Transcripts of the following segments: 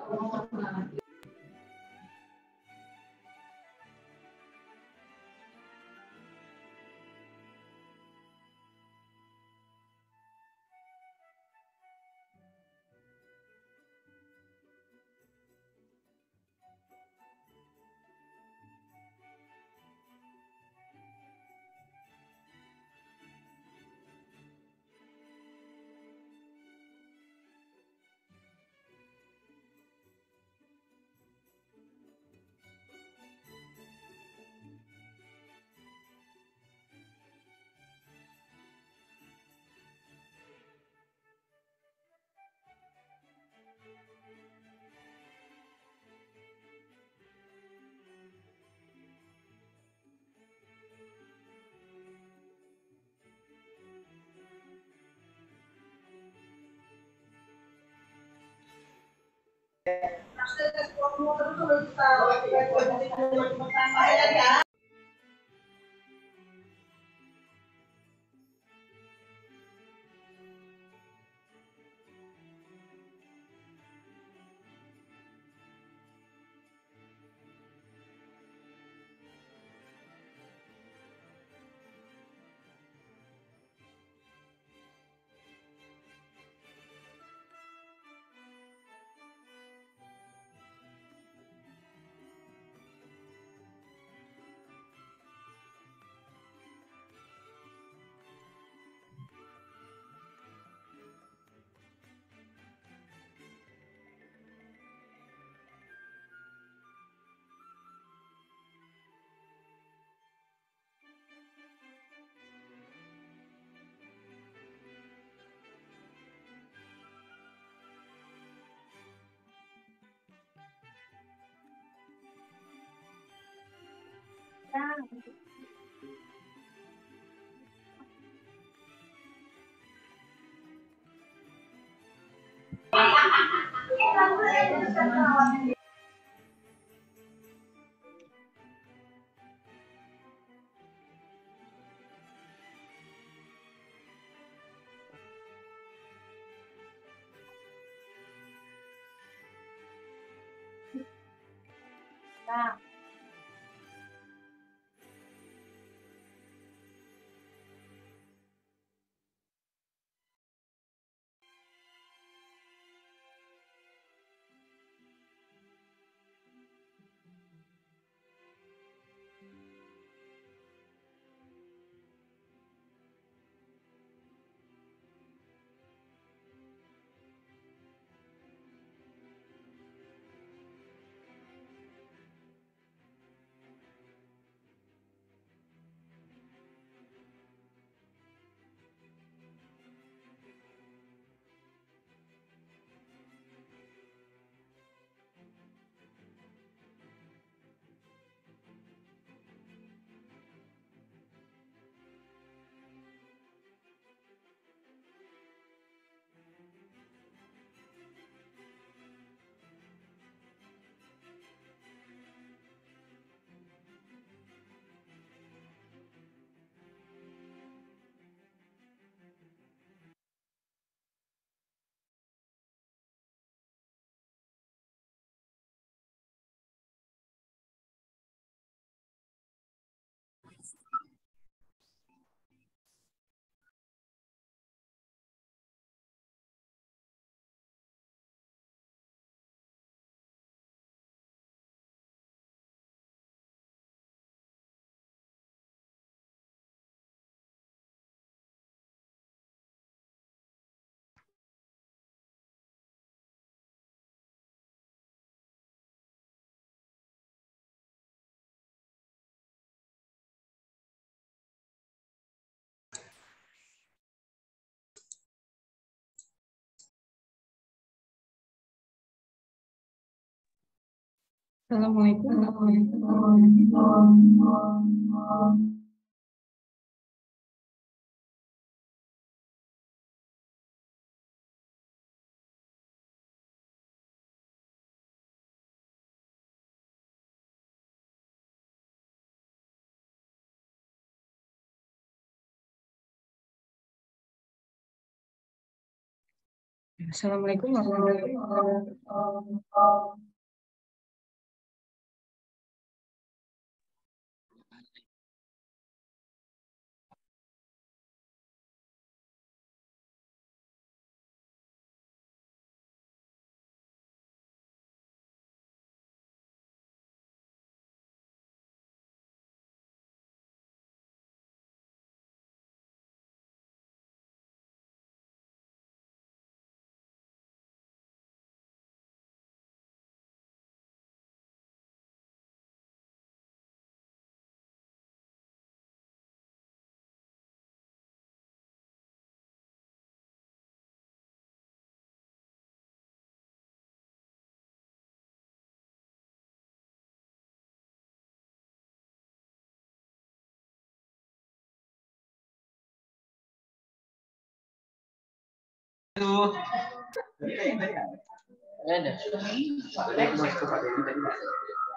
Nah, Assalamualaikum. Assalamualaikum warahmatullahi wabarakatuh.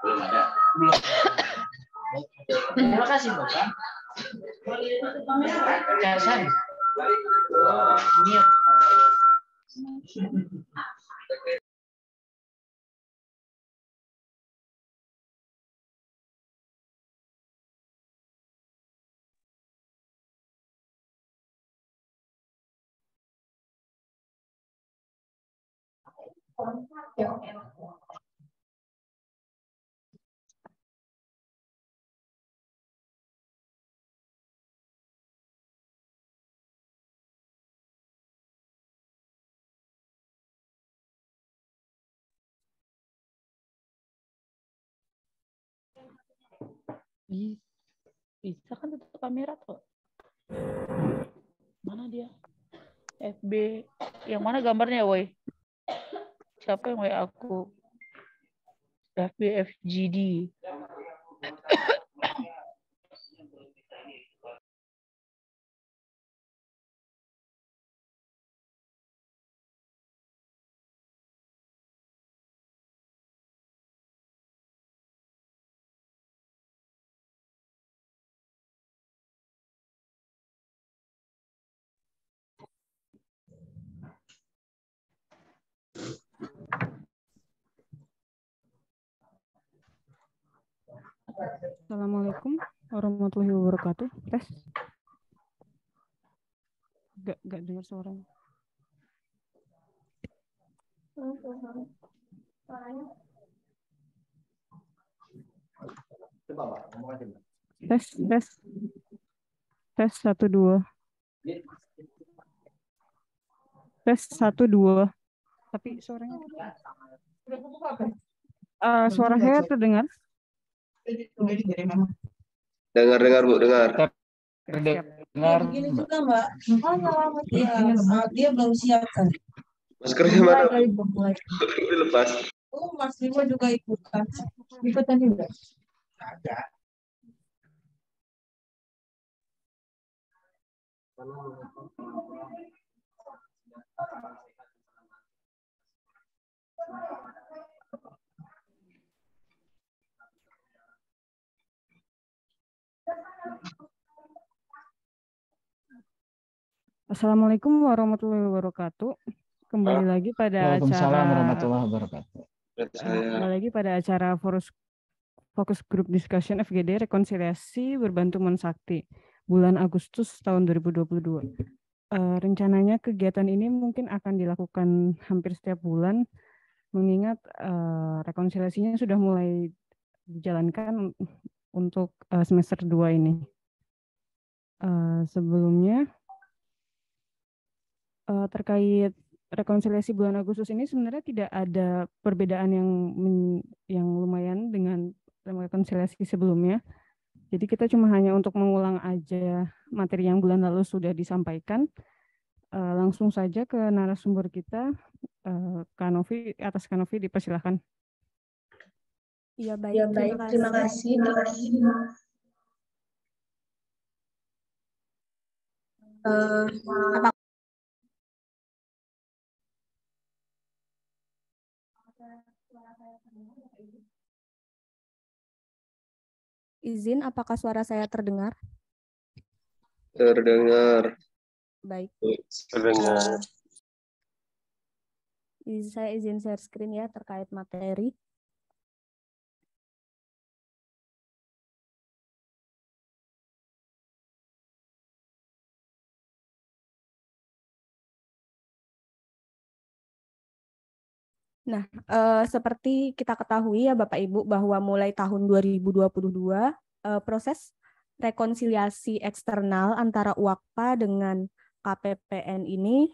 Belum ada. Terima kasih Bapak. Kasan. Bisa kan tutup kamera tuh. Mana dia? FB. Yang mana gambarnya, woi? Siapa yang WA aku? FB FGD. Assalamualaikum warahmatullahi wabarakatuh. Tes. Gak dengar suaranya. Tes, tes. Tes 1 2. Tes 1 2. Tapi suaranya suara saya terdengar? Dengar Bu, dengar. Dengar. Begini juga Mbak. Dia belum siap kan. Maskernya mana? Mulai. Dilepas. Oh, Mas Limo juga ikutan. Ikutan juga. Ada. Assalamualaikum warahmatullahi wabarakatuh. Kembali lagi pada Waalaikumsalam warahmatullahi wabarakatuh. Kembali lagi pada acara Fokus Group Discussion FGD Rekonsiliasi Berbantu Mensakti bulan Agustus tahun 2022. Rencananya kegiatan ini mungkin akan dilakukan hampir setiap bulan, mengingat rekonsiliasinya sudah mulai dijalankan untuk semester 2 ini. Sebelumnya terkait rekonsiliasi bulan Agustus ini sebenarnya tidak ada perbedaan yang lumayan dengan rekonsiliasi sebelumnya. Jadi kita cuma hanya untuk mengulang aja materi yang bulan lalu sudah disampaikan. Langsung saja ke narasumber kita, Kanovi, atas Kanovi dipersilahkan. Ya baik, Terima kasih. Apa izin, apakah suara saya terdengar? Terdengar. Baik. Terdengar. Saya izin share screen ya terkait materi. Nah, seperti kita ketahui ya Bapak Ibu bahwa mulai tahun 2022 proses rekonsiliasi eksternal antara UAKPA dengan KPPN ini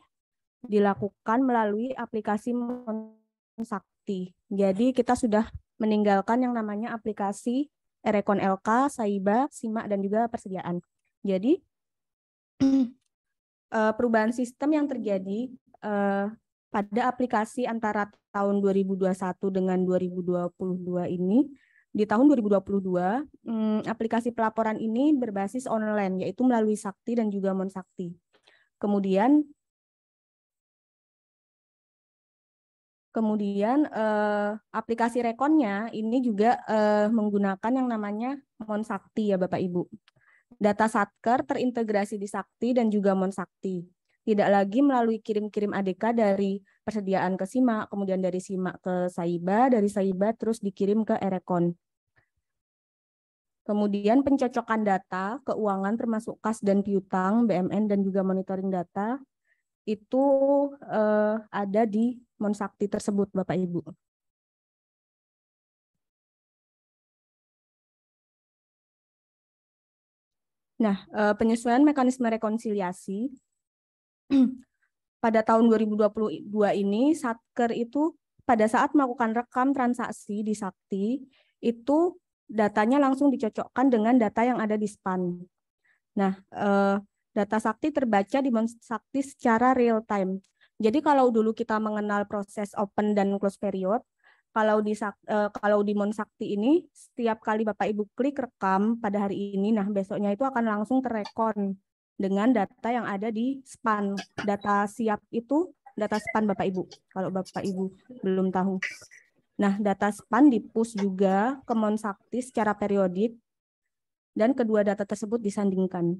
dilakukan melalui aplikasi Monsakti. Jadi kita sudah meninggalkan yang namanya aplikasi Erekon LK, Saiba, Simak, dan juga persediaan. Jadi perubahan sistem yang terjadi pada aplikasi antara tahun 2021 dengan 2022 ini, di tahun 2022, aplikasi pelaporan ini berbasis online, yaitu melalui Sakti dan juga Monsakti. Kemudian aplikasi rekonnya ini juga menggunakan yang namanya Monsakti ya Bapak Ibu. Data Satker terintegrasi di Sakti dan juga Monsakti. Tidak lagi melalui kirim-kirim ADK dari persediaan ke Simak, kemudian dari Simak ke Saiba, dari Saiba terus dikirim ke Erekon. Kemudian pencocokan data keuangan termasuk kas dan piutang, BMN dan juga monitoring data itu ada di Monsakti tersebut Bapak Ibu. Nah, penyesuaian mekanisme rekonsiliasi pada tahun 2022 ini Satker itu pada saat melakukan rekam transaksi di Sakti itu datanya langsung dicocokkan dengan data yang ada di SPAN. Nah, data Sakti terbaca di Monsakti secara real time. Jadi kalau dulu kita mengenal proses open dan close period, kalau di Monsakti ini setiap kali Bapak Ibu klik rekam pada hari ini, nah besoknya itu akan langsung terekon dengan data yang ada di SPAN. Data siap itu data SPAN Bapak Ibu, kalau Bapak Ibu belum tahu. Nah, data SPAN di-push juga ke Monsakti secara periodik dan kedua data tersebut disandingkan.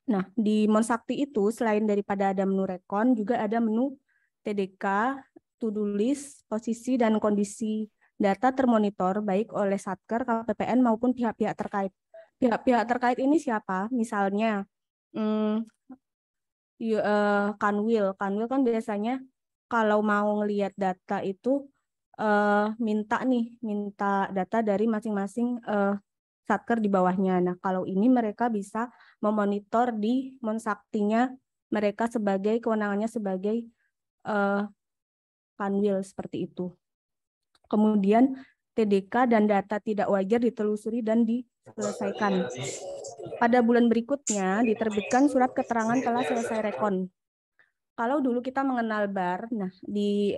Nah, di Monsakti itu selain daripada ada menu rekon, juga ada menu TDK, to-do list, posisi dan kondisi data termonitor baik oleh Satker, KPPN maupun pihak-pihak terkait. Pihak-pihak terkait ini siapa? Misalnya Kanwil kan biasanya kalau mau ngelihat data itu minta data dari masing-masing Satker di bawahnya. Nah, kalau ini mereka bisa memonitor di Monsaktinya mereka sebagai kewenangannya sebagai Kanwil seperti itu. Kemudian TDK dan data tidak wajar ditelusuri dan diselesaikan. Pada bulan berikutnya diterbitkan surat keterangan telah selesai rekon. Kalau dulu kita mengenal BAR, nah di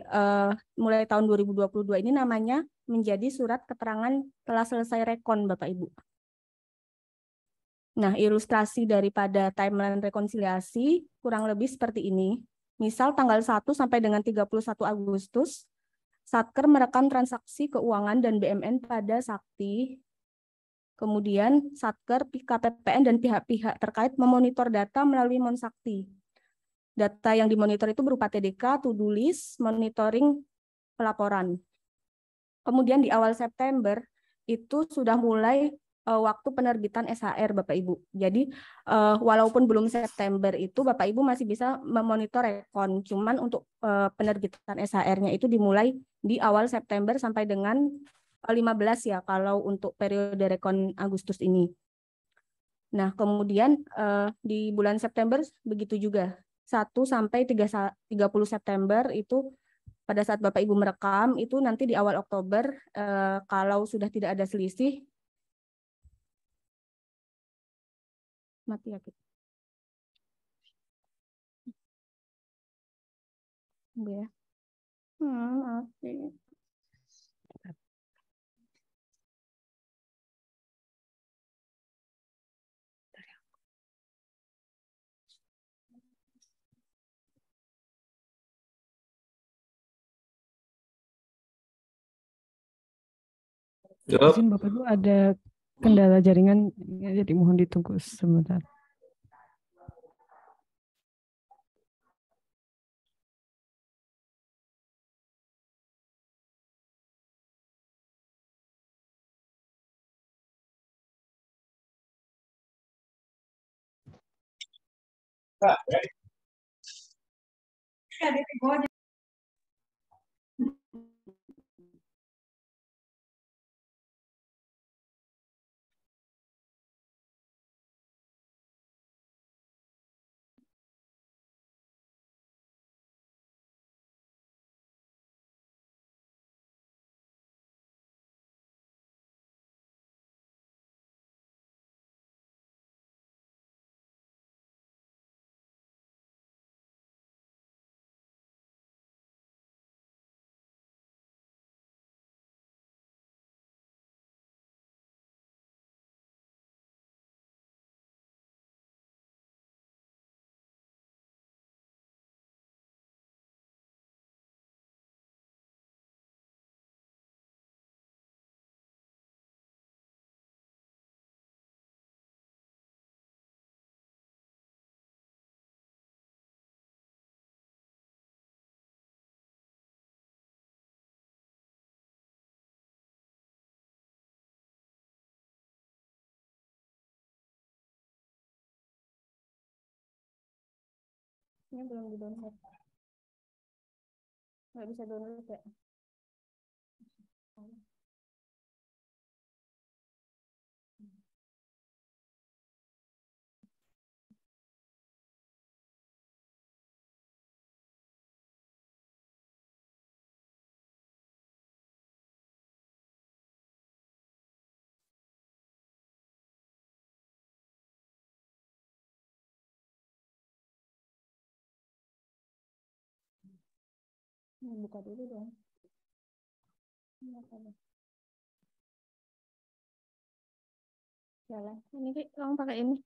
mulai tahun 2022 ini namanya menjadi surat keterangan telah selesai rekon Bapak Ibu. Nah, ilustrasi daripada timeline rekonsiliasi kurang lebih seperti ini. Misal tanggal 1 sampai dengan 31 Agustus, Satker merekam transaksi keuangan dan BMN pada Sakti. Kemudian Satker, KPPN, dan pihak-pihak terkait memonitor data melalui Monsakti. Data yang dimonitor itu berupa TDK, to-do list, monitoring pelaporan. Kemudian di awal September itu sudah mulai waktu penerbitan SHR Bapak Ibu. Jadi walaupun belum September itu Bapak Ibu masih bisa memonitor rekon. Cuman untuk penerbitan SHR-nya itu dimulai di awal September sampai dengan 15 ya kalau untuk periode rekon Agustus ini. Nah, kemudian di bulan September begitu juga. 1 sampai 30 September itu pada saat Bapak Ibu merekam itu nanti di awal Oktober kalau sudah tidak ada selisih mati ya kita. Ya. Mati. Izin Bapak Ibu ada kendala jaringan, jadi mohon ditunggu sebentar. Ini belum di-download. Nggak bisa download ya? Buka dulu dong. Jalan. Ini kamu pakai ini.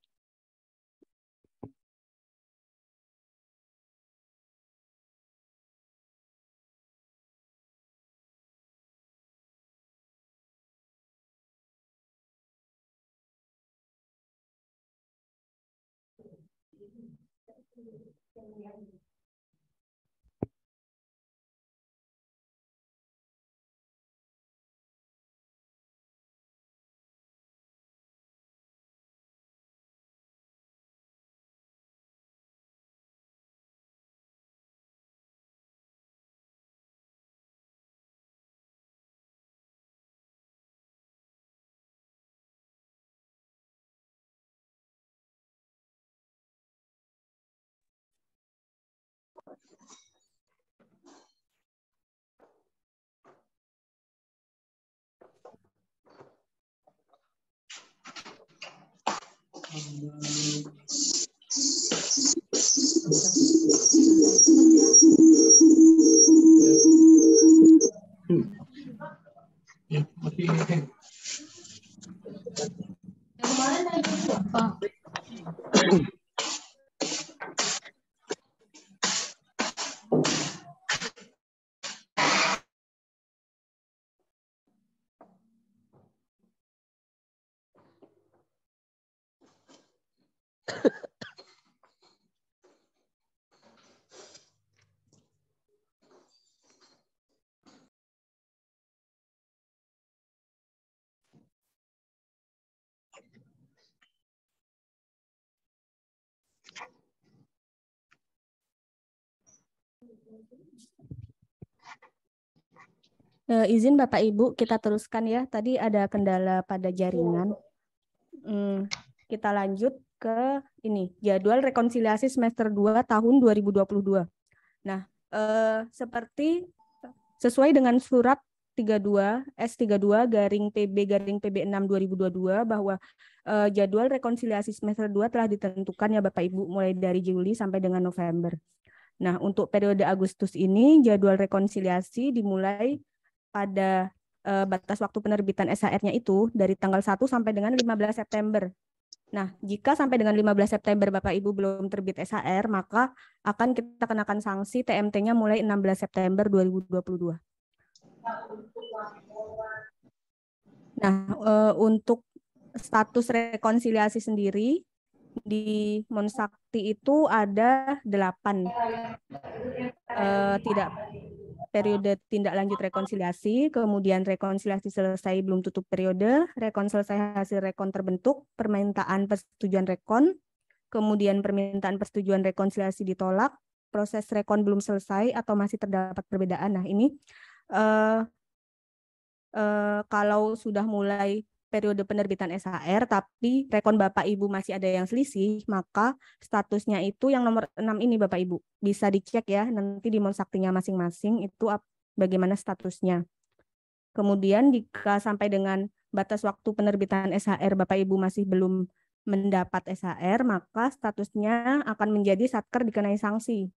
Izin Bapak Ibu, kita teruskan ya. Tadi ada kendala pada jaringan. Kita lanjut ke ini, jadwal rekonsiliasi semester 2 tahun 2022. Nah, seperti sesuai dengan surat 32 S32 garing PB garing PB6 2022 bahwa jadwal rekonsiliasi semester 2 telah ditentukan ya Bapak Ibu mulai dari Juli sampai dengan November. Nah, untuk periode Agustus ini jadwal rekonsiliasi dimulai pada batas waktu penerbitan SHR-nya itu dari tanggal 1 sampai dengan 15 September. Nah, jika sampai dengan 15 September Bapak Ibu belum terbit SHR, maka akan kita kenakan sanksi TMT-nya mulai 16 September 2022. Nah, untuk status rekonsiliasi sendiri di Monsakti itu ada 8 periode tindak lanjut rekonsiliasi, kemudian rekonsiliasi selesai belum tutup periode, rekon selesai hasil rekon terbentuk, permintaan persetujuan rekon, kemudian permintaan persetujuan rekonsiliasi ditolak, proses rekon belum selesai atau masih terdapat perbedaan. Nah, ini kalau sudah mulai periode penerbitan SHR tapi rekon Bapak Ibu masih ada yang selisih, maka statusnya itu yang nomor 6 ini Bapak Ibu. Bisa dicek ya nanti di Monsaktinya masing-masing itu bagaimana statusnya. Kemudian jika sampai dengan batas waktu penerbitan SHR Bapak Ibu masih belum mendapat SHR, maka statusnya akan menjadi Satker dikenai sanksi.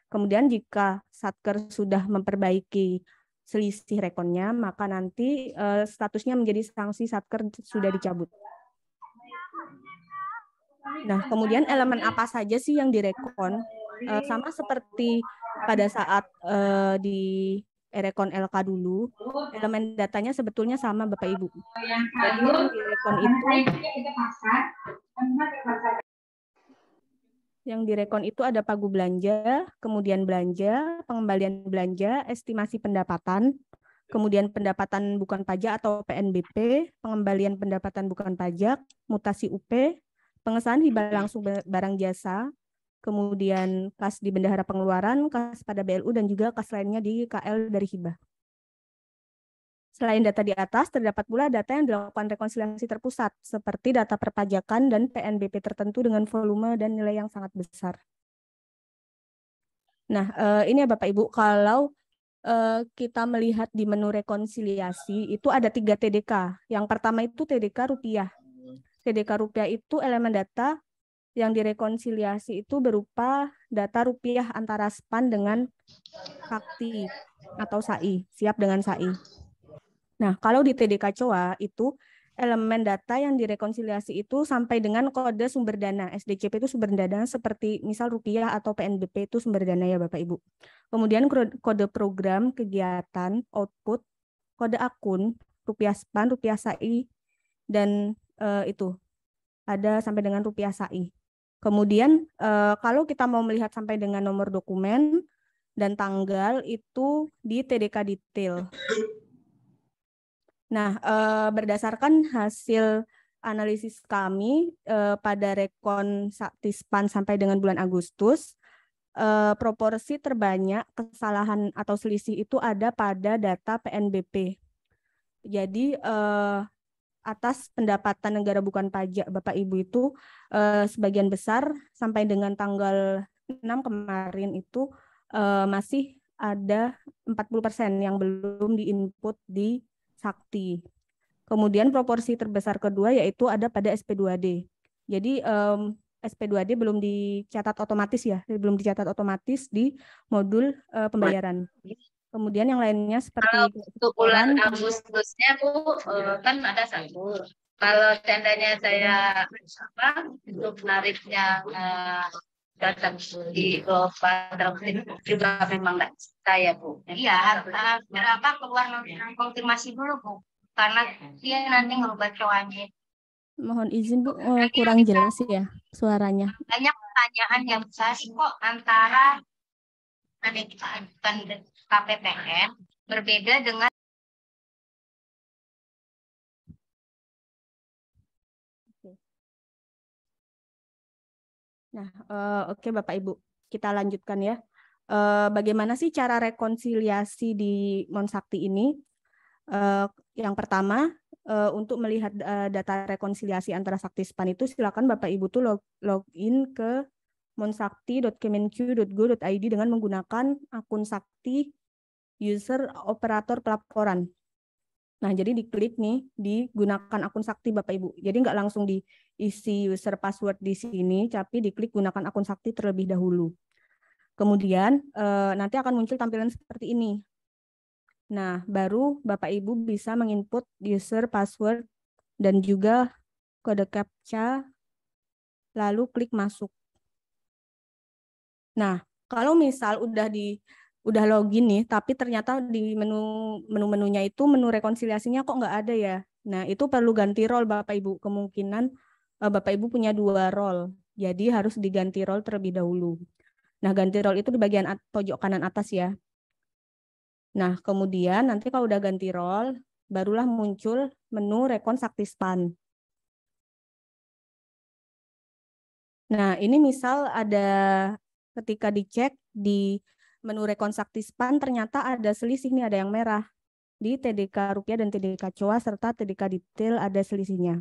Kemudian jika Satker sudah memperbaiki selisih rekonnya, maka nanti statusnya menjadi sanksi Satker sudah dicabut. Nah, kemudian elemen apa saja sih yang direkon? Sama seperti pada saat di Rekon LK dulu, elemen datanya sebetulnya sama Bapak Ibu. Jadi yang direkon itu ada pagu belanja, kemudian belanja, pengembalian belanja, estimasi pendapatan, kemudian pendapatan bukan pajak atau PNBP, pengembalian pendapatan bukan pajak, mutasi UP, pengesahan hibah langsung barang jasa, kemudian kas di bendahara pengeluaran, kas pada BLU, dan juga kas lainnya di KL dari hibah. Selain data di atas, terdapat pula data yang dilakukan rekonsiliasi terpusat, seperti data perpajakan dan PNBP tertentu dengan volume dan nilai yang sangat besar. Nah, ini ya Bapak Ibu, kalau kita melihat di menu rekonsiliasi, itu ada 3 TDK. Yang pertama itu TDK rupiah. TDK rupiah itu elemen data yang direkonsiliasi itu berupa data rupiah antara SPAN dengan Sakti atau SAI, siap dengan SAI. Nah, kalau di TDK COA itu elemen data yang direkonsiliasi itu sampai dengan kode sumber dana. SDCP itu sumber dana seperti misal rupiah atau PNBP itu sumber dana ya Bapak Ibu. Kemudian kode program, kegiatan, output, kode akun, rupiah SPAN, rupiah SAI, dan itu ada sampai dengan rupiah SAI. Kemudian kalau kita mau melihat sampai dengan nomor dokumen dan tanggal itu di TDK detail. Nah, berdasarkan hasil analisis kami pada rekon Saktispan sampai dengan bulan Agustus, proporsi terbanyak kesalahan atau selisih itu ada pada data PNBP. Jadi atas pendapatan negara bukan pajak Bapak Ibu itu sebagian besar sampai dengan tanggal 6 kemarin itu masih ada 40% yang belum diinput di Sakti. Kemudian proporsi terbesar kedua yaitu ada pada SP2D. Jadi SP2D belum dicatat otomatis ya, belum dicatat otomatis di modul pembayaran. Kemudian yang lainnya seperti kalau untuk bulan Agustusnya Bu kan ada satu. Kalau tendanya saya untuk nariknya datang di pada juga memang nggak saya Bu. Iya, berapa keluar konfirmasi dulu Bu, karena dia nanti ngerubah coannya. Mohon izin Bu, kurang jelas ya suaranya. Banyak pertanyaan yang besar kok antara ada kita ajukan KPPN berbeda dengan. Nah, oke Bapak Ibu, kita lanjutkan ya. Bagaimana sih cara rekonsiliasi di Monsakti ini? Yang pertama, untuk melihat data rekonsiliasi antara Saktispan itu silakan Bapak Ibu tuh login ke monsakti.kemenq.go.id dengan menggunakan akun Sakti user operator pelaporan. Nah, jadi diklik nih, digunakan akun Sakti Bapak Ibu. Jadi nggak langsung diisi user password di sini, tapi diklik gunakan akun Sakti terlebih dahulu. Kemudian nanti akan muncul tampilan seperti ini. Nah, baru Bapak Ibu bisa menginput user password dan juga kode CAPTCHA, lalu klik masuk. Nah, kalau misal udah login nih, tapi ternyata di menu-menunya itu menu rekonsiliasinya kok nggak ada ya. Nah, itu perlu ganti role Bapak Ibu. Kemungkinan Bapak Ibu punya 2 role, jadi harus diganti role terlebih dahulu. Nah, ganti role itu di bagian pojok kanan atas ya. Nah, kemudian nanti kalau udah ganti role, barulah muncul menu Rekon Saktispan. Nah, ini misal ada ketika dicek di menu rekonstruksi SPAN ternyata ada selisih nih, ada yang merah. Di TDK rupiah dan TDK COA serta TDK detail ada selisihnya.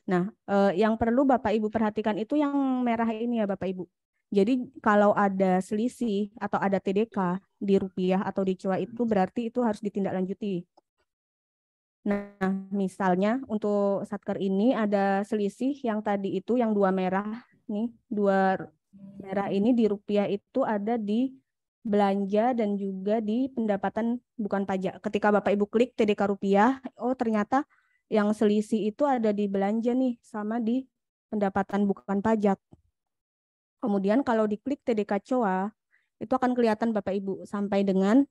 Nah, yang perlu Bapak Ibu perhatikan itu yang merah ini ya Bapak Ibu. Jadi kalau ada selisih atau ada TDK di rupiah atau di COA itu berarti itu harus ditindaklanjuti. Nah, misalnya untuk satker ini ada selisih yang tadi itu yang dua merah nih, dua merah ini di rupiah itu ada di belanja dan juga di pendapatan bukan pajak. Ketika Bapak Ibu klik TDK rupiah, oh ternyata yang selisih itu ada di belanja nih sama di pendapatan bukan pajak. Kemudian kalau diklik TDK COA, itu akan kelihatan Bapak Ibu sampai dengan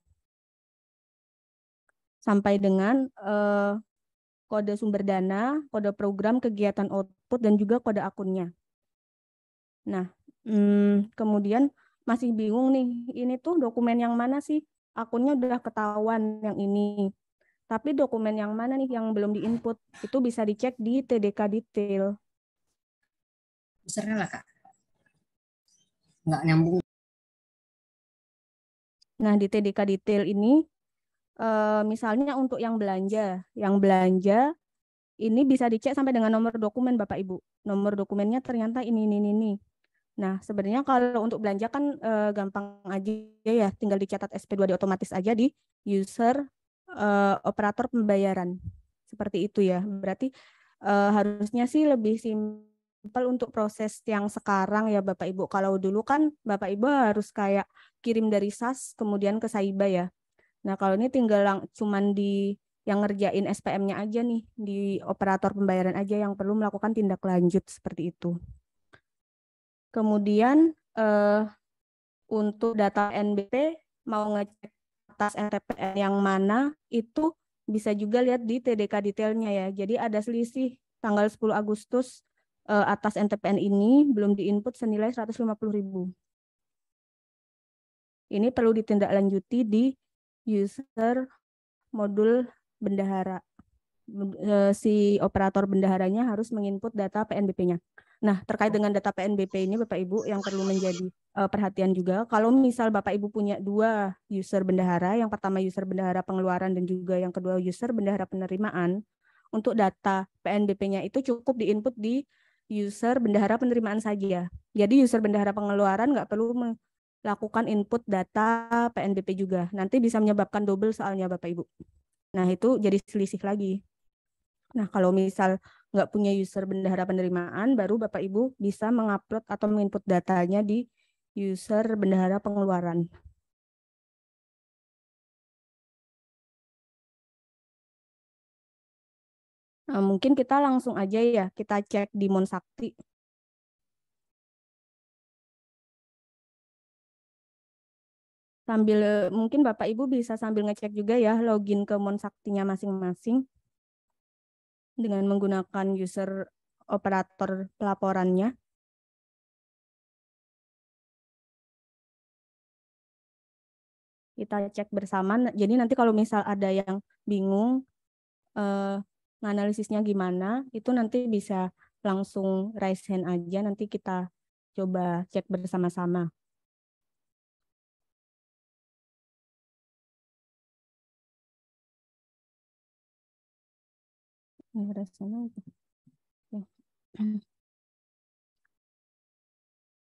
kode sumber dana, kode program, kegiatan output, dan juga kode akunnya. Nah, kemudian masih bingung nih, ini tuh dokumen yang mana sih? Akunnya udah ketahuan yang ini. Tapi dokumen yang mana nih yang belum diinput? Itu bisa dicek di TDK detail. Besarnya lah Kak. Nggak nyambung. Nah, di TDK detail ini, misalnya untuk yang belanja ini bisa dicek sampai dengan nomor dokumen Bapak Ibu. Nomor dokumennya ternyata ini. Nah, sebenarnya kalau untuk belanja kan gampang aja ya, tinggal dicatat SP2D otomatis aja di user operator pembayaran. Seperti itu ya. Berarti harusnya sih lebih simpel untuk proses yang sekarang ya Bapak Ibu. Kalau dulu kan Bapak Ibu harus kayak kirim dari SAS kemudian ke Saiba ya. Nah, kalau ini tinggal cuman di yang ngerjain SPM-nya aja nih, di operator pembayaran aja yang perlu melakukan tindak lanjut seperti itu. Kemudian untuk data NBP mau ngecek atas NTPN yang mana itu bisa juga lihat di TDK detailnya ya. Jadi ada selisih tanggal 10 Agustus atas NTPN ini belum diinput senilai 150.000. Ini perlu ditindaklanjuti di user modul bendahara. Si operator bendaharanya harus menginput data PNBP-nya. Nah, terkait dengan data PNBP ini Bapak Ibu yang perlu menjadi perhatian juga, kalau misal Bapak Ibu punya dua user bendahara, yang pertama user bendahara pengeluaran dan juga yang kedua user bendahara penerimaan, untuk data PNBP-nya itu cukup diinput di user bendahara penerimaan saja. Jadi user bendahara pengeluaran nggak perlu melakukan input data PNBP juga. Nanti bisa menyebabkan double soalnya Bapak Ibu. Nah, itu jadi selisih lagi. Nah, kalau misal nggak punya user bendahara penerimaan, baru Bapak Ibu bisa mengupload atau menginput datanya di user bendahara pengeluaran. Nah, mungkin kita langsung aja ya, kita cek di Monsakti. Mungkin Bapak Ibu bisa sambil ngecek juga ya, login ke Monsaktinya masing-masing dengan menggunakan user operator pelaporannya. Kita cek bersama. Jadi nanti kalau misal ada yang bingung analisisnya gimana, itu nanti bisa langsung raise hand aja. Nanti kita coba cek bersama-sama.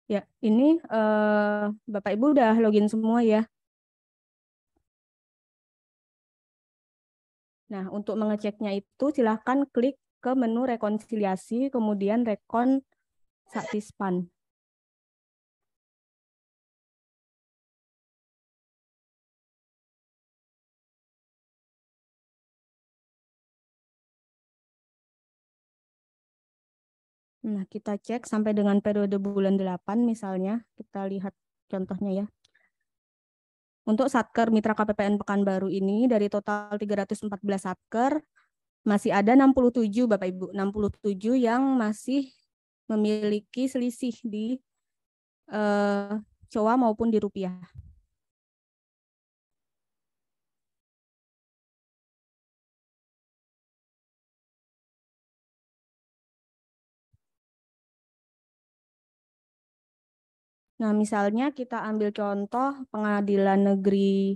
Ya, ini Bapak Ibu udah login semua ya. Nah, untuk mengeceknya itu silahkan klik ke menu rekonsiliasi, kemudian rekon Saktispan. Nah, kita cek sampai dengan periode bulan 8 misalnya, kita lihat contohnya ya. Untuk Satker Mitra KPPN Pekanbaru ini dari total 314 Satker, masih ada 67 Bapak Ibu, 67 yang masih memiliki selisih di COA maupun di rupiah. Nah, misalnya kita ambil contoh Pengadilan Negeri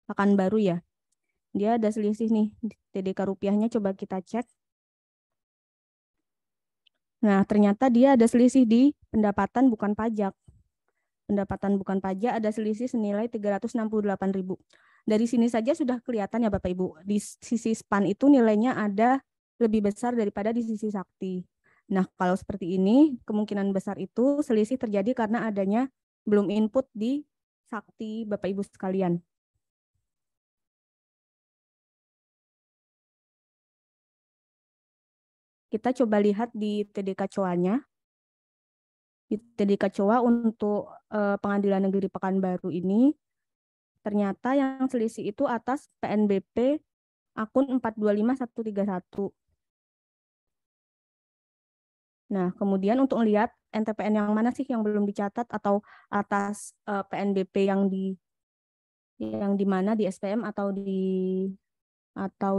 Pekanbaru ya. Dia ada selisih nih, TDK rupiahnya coba kita cek. Nah, ternyata dia ada selisih di pendapatan bukan pajak. Pendapatan bukan pajak ada selisih senilai 368.000. Dari sini saja sudah kelihatan ya Bapak Ibu, di sisi SPAN itu nilainya ada lebih besar daripada di sisi sakti. Nah, kalau seperti ini, kemungkinan besar itu selisih terjadi karena adanya belum input di sakti Bapak Ibu sekalian. Kita coba lihat di TDK COA-nya. Di TDK COA untuk Pengadilan Negeri Pekanbaru ini, ternyata yang selisih itu atas PNBP akun 425131. Nah, kemudian untuk melihat NTPN yang mana sih yang belum dicatat atau atas PNBP yang di mana di SPM atau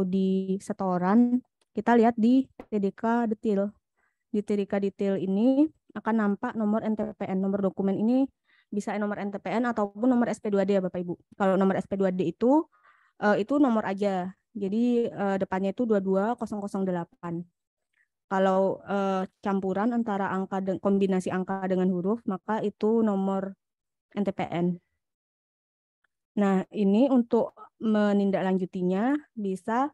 di setoran, kita lihat di TDK detail. Di TDK detail ini akan nampak nomor NTPN. Nomor dokumen ini bisa nomor NTPN ataupun nomor SP2D ya Bapak Ibu. Kalau nomor SP2D itu nomor aja. Jadi depannya itu 22008. Kalau campuran antara angka kombinasi angka dengan huruf, maka itu nomor NTPN. Nah, ini untuk menindaklanjutinya bisa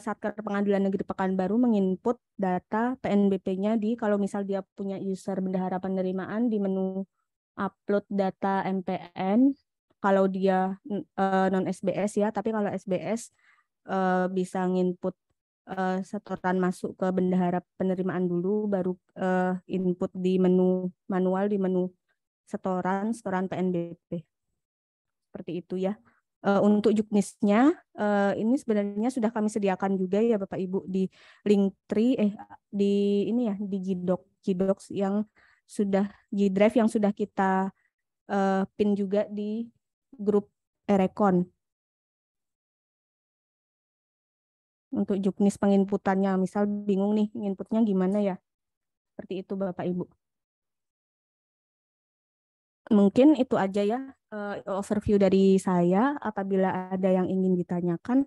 Satker Pengadilan Negeri Pekanbaru menginput data PNBP-nya kalau misal dia punya user bendahara penerimaan di menu upload data MPN. Kalau dia non SBS ya, tapi kalau SBS bisa nginput setoran masuk ke bendahara penerimaan dulu, baru input di menu manual di menu setoran PNBP. Seperti itu ya. Untuk juknisnya ini sebenarnya sudah kami sediakan juga ya Bapak Ibu di Linktree di ini ya di Gdocs yang sudah Gdrive yang sudah kita pin juga di grup Erecon. Untuk juknis penginputannya, misal bingung nih inputnya gimana ya. Seperti itu Bapak Ibu. Mungkin itu aja ya overview dari saya. Apabila ada yang ingin ditanyakan,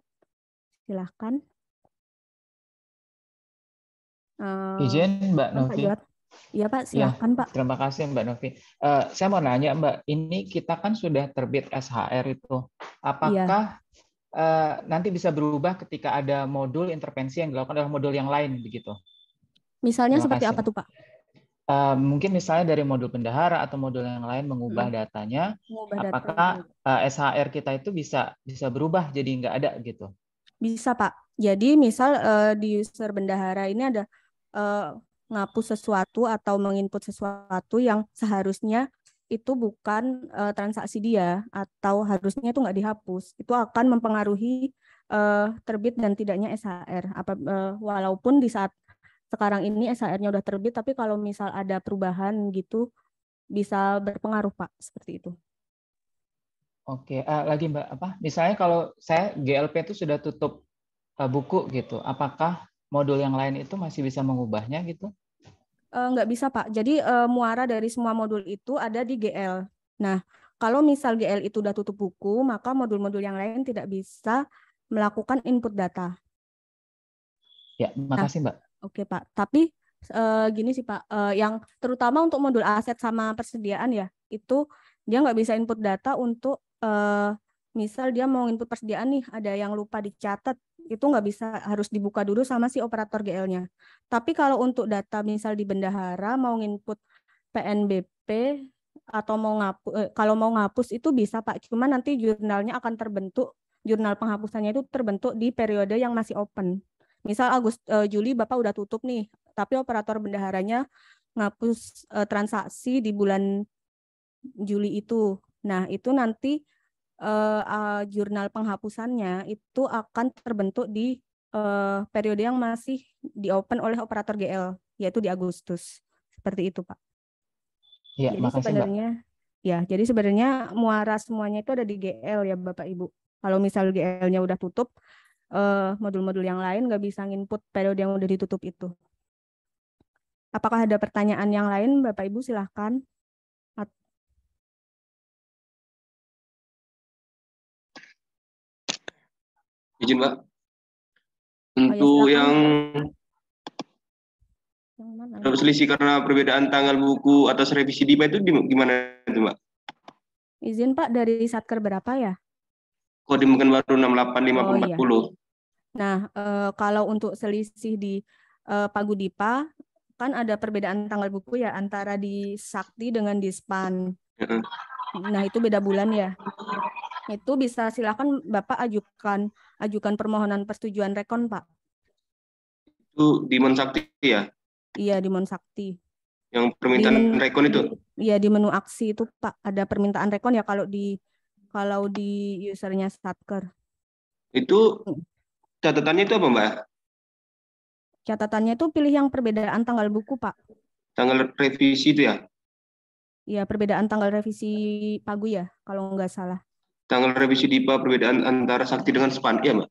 silahkan. Izin Mbak Novi. Iya Pak, silahkan Pak. Terima kasih Mbak Novi. Saya mau nanya Mbak, ini kita kan sudah terbit SHR itu. Apakah nanti bisa berubah ketika ada modul intervensi yang dilakukan oleh modul yang lain begitu? Misalnya seperti apa tuh Pak? Mungkin misalnya dari modul bendahara atau modul yang lain mengubah datanya, apakah SHR kita itu bisa berubah jadi nggak ada gitu? Bisa Pak. Jadi misal di user bendahara ini ada ngapus sesuatu atau menginput sesuatu yang seharusnya itu bukan transaksi dia atau harusnya itu nggak dihapus. Itu akan mempengaruhi terbit dan tidaknya SHR. Walaupun di saat sekarang ini SHR-nya udah terbit, tapi kalau misal ada perubahan gitu bisa berpengaruh Pak, seperti itu. Oke, lagi Mbak, misalnya kalau saya GLP itu sudah tutup buku gitu, apakah modul yang lain itu masih bisa mengubahnya gitu? Nggak bisa Pak, jadi muara dari semua modul itu ada di GL. Nah, kalau misal GL itu udah tutup buku, maka modul-modul yang lain tidak bisa melakukan input data. Ya, makasih Mbak. Oke Pak, tapi gini sih Pak, yang terutama untuk modul aset sama persediaan ya, itu dia nggak bisa input data untuk misal dia mau input persediaan nih, ada yang lupa dicatat, itu nggak bisa, harus dibuka dulu sama si operator GL-nya. Tapi kalau untuk data misal di bendahara mau input PNBP atau kalau mau ngapus itu bisa Pak, cuma nanti jurnalnya akan terbentuk, jurnal penghapusannya itu terbentuk di periode yang masih open. Misal Juli Bapak udah tutup nih, tapi operator bendaharanya ngapus transaksi di bulan Juli itu. Nah, itu nanti jurnal penghapusannya itu akan terbentuk di periode yang masih di open oleh operator GL, yaitu di Agustus. Seperti itu, Pak. Ya, jadi sebenarnya ya, jadi sebenarnya muara semuanya itu ada di GL ya Bapak Ibu. Kalau misal GL-nya udah tutup, modul-modul yang lain nggak bisa nginput periode yang udah ditutup itu. Apakah ada pertanyaan yang lain, Bapak Ibu? Silahkan. Izin, Mbak. ya, Untuk silakan, yang mana? selisih karena perbedaan tanggal buku atas revisi DIPA itu gimana itu, Mbak? Izin Pak, dari Satker berapa ya? Kode mungkin baru 68 Oh 50 iya. 40. Nah, kalau untuk selisih di Pagudipa, kan ada perbedaan tanggal buku ya antara di Sakti dengan di SPAN. Nah, itu beda bulan ya. Itu bisa silakan Bapak ajukan permohonan persetujuan rekon, Pak. Itu di Monsakti ya? Iya, di Monsakti. Yang permintaan rekon itu? Iya, di menu aksi itu, Pak, ada permintaan rekon ya kalau di usernya Satker. Itu catatannya itu apa, Mbak? Catatannya itu pilih yang perbedaan tanggal buku, Pak. Tanggal revisi itu ya? Iya, perbedaan tanggal revisi Pagu ya, kalau nggak salah. Tanggal revisi DIPA perbedaan antara Sakti dengan SPAN, ya, Mbak?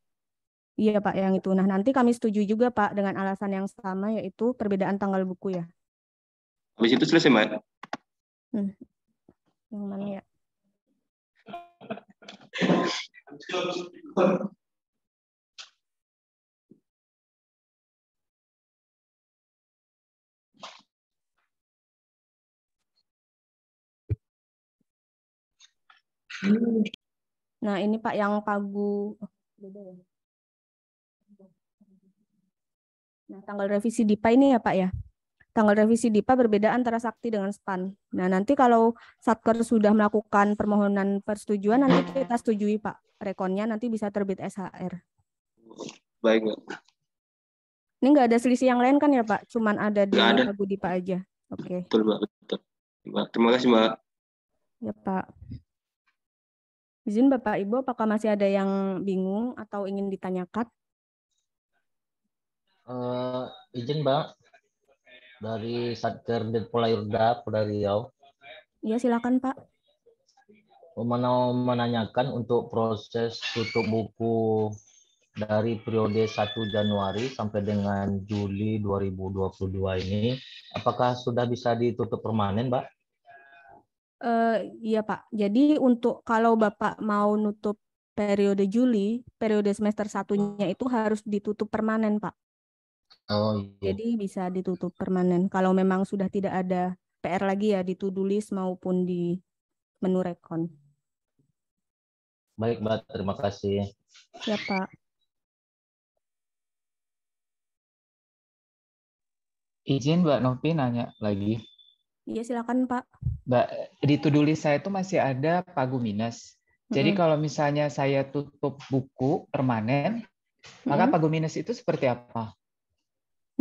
Iya, Pak, yang itu. Nah, nanti kami setuju juga, Pak, dengan alasan yang sama, yaitu perbedaan tanggal buku ya. Habis itu selesai, Mbak? Yang mana ya? Nah, ini Pak yang Pagu. Beda ya. Nah, tanggal revisi DIPA ini ya Pak ya. Tanggal revisi DIPA berbeda antara Sakti dengan SPAN. Nah, nanti kalau Satker sudah melakukan permohonan persetujuan, nanti kita setujui Pak. Rekonnya nanti bisa terbit SHR. Baik, Mbak. Ini nggak ada selisih yang lain kan ya Pak? Cuman ada di Pagu DIPA aja. Oke. Betul, Mbak. Betul. Mbak, terima kasih, Mbak. Ya Pak. Izin Bapak Ibu, apakah masih ada yang bingung atau ingin ditanyakan? Izin Mbak, dari Satker Ditpolayurda, Polda Riau. Iya, silakan Pak. Mau menanyakan untuk proses tutup buku dari periode 1 Januari sampai dengan Juli 2022 ini, apakah sudah bisa ditutup permanen, Mbak? Iya Pak, jadi untuk kalau Bapak mau nutup periode Juli, periode semester satunya itu harus ditutup permanen Pak. Oh iya. Jadi bisa ditutup permanen. Kalau memang sudah tidak ada PR lagi ya di to-do list maupun di menu rekon. Baik Mbak, terima kasih. Ya Pak. Izin Mbak Novi nanya lagi. Iya silakan Pak. Mbak, di to-do list saya itu masih ada Pagu minus. Jadi kalau misalnya saya tutup buku permanen, maka Pagu minus itu seperti apa?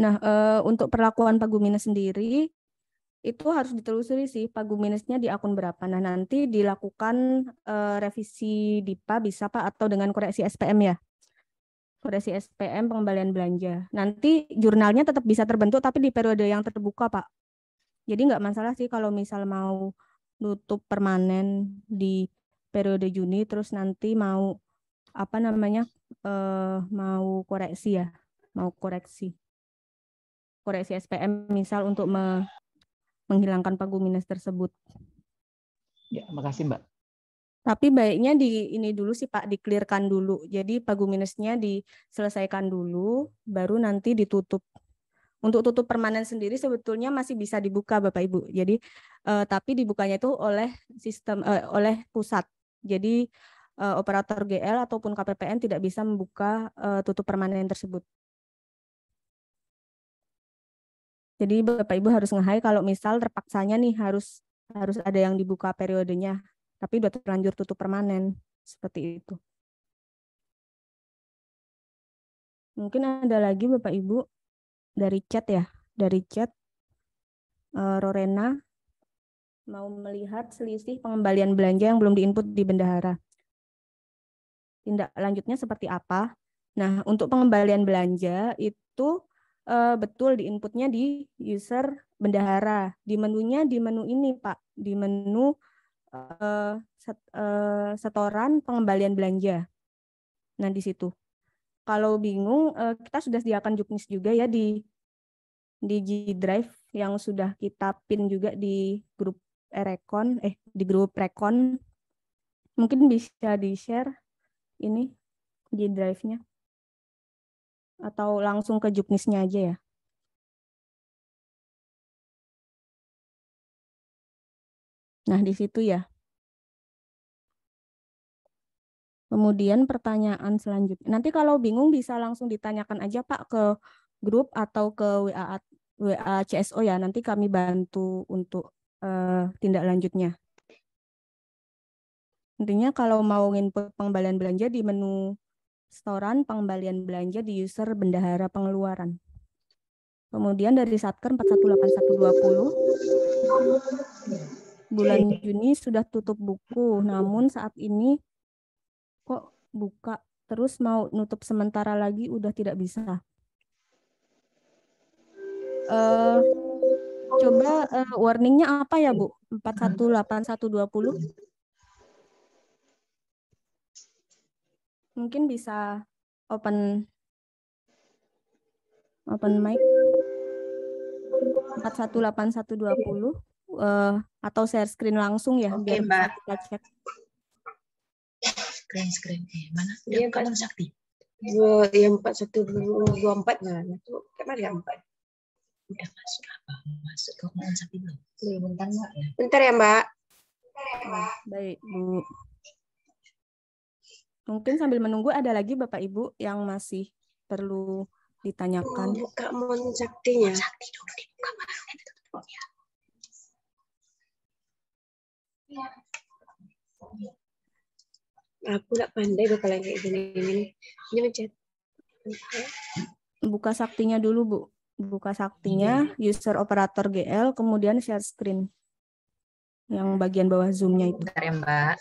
Nah, untuk perlakuan Pagu minus sendiri, itu harus ditelusuri sih Pagu minusnya di akun berapa. Nah, nanti dilakukan revisi DIPA bisa Pak, atau dengan koreksi SPM ya. Koreksi SPM pengembalian belanja. Nanti jurnalnya tetap bisa terbentuk, tapi di periode yang terbuka Pak. Jadi nggak masalah sih kalau misal mau nutup permanen di periode Juni, terus nanti mau apa namanya mau koreksi ya, mau koreksi SPM misal untuk menghilangkan Pagu minus tersebut. Ya, makasih Mbak. Tapi baiknya ini dulu sih Pak, di-clear-kan dulu. Jadi Pagu minusnya diselesaikan dulu, baru nanti ditutup. Untuk tutup permanen sendiri sebetulnya masih bisa dibuka Bapak Ibu. Jadi tapi dibukanya itu oleh sistem oleh pusat. Jadi operator GL ataupun KPPN tidak bisa membuka tutup permanen tersebut. Jadi Bapak Ibu harus nge-high kalau misal terpaksanya nih harus ada yang dibuka periodenya, tapi udah terlanjur tutup permanen seperti itu. Mungkin ada lagi Bapak Ibu dari chat ya, dari chat Rorena mau melihat selisih pengembalian belanja yang belum diinput di bendahara. Tindak lanjutnya seperti apa? Nah, untuk pengembalian belanja itu betul di inputnya di user bendahara. Di menunya di menu ini Pak, di menu setoran pengembalian belanja. Nah, di situ. Kalau bingung, kita sudah sediakan juknis juga ya di G Drive yang sudah kita pin juga di grup Rekon. Mungkin bisa di-share ini di drive-nya. Atau langsung ke Juknisnya aja ya. Nah, di situ ya. Kemudian pertanyaan selanjutnya. Nanti kalau bingung bisa langsung ditanyakan aja Pak ke grup atau ke WA CSO ya. Nanti kami bantu untuk tindak lanjutnya. Intinya kalau mau input pengembalian belanja di menu setoran pengembalian belanja di user bendahara pengeluaran. Kemudian dari Satker 418120 bulan Juni sudah tutup buku, namun saat ini kok buka terus mau nutup sementara lagi udah tidak bisa. Coba warningnya apa ya Bu? 418120. Mungkin bisa open mic 418120 atau share screen langsung ya. Oke, biar Mbak. bisa kita cek. Screen mana? Iya, Kamu Sakti. Yang 4124 mana? Itu kemana yang 4? Udah masuk apa? Masuk ke Kamu Sakti belum? Belum, bentar Mbak. Bentar ya Mbak. Baik Bu. Mungkin sambil menunggu ada lagi Bapak Ibu yang masih perlu ditanyakan. Buka Mon Saktinya. Sakti dulu dibuka baru nanti tutup ya. Aku nggak pandai bakal kayak gini. Ini mencet. Buka saktinya dulu Bu. Buka saktinya, user operator GL, kemudian share screen. Yang bagian bawah zoom-nya itu. Bentar ya Mbak.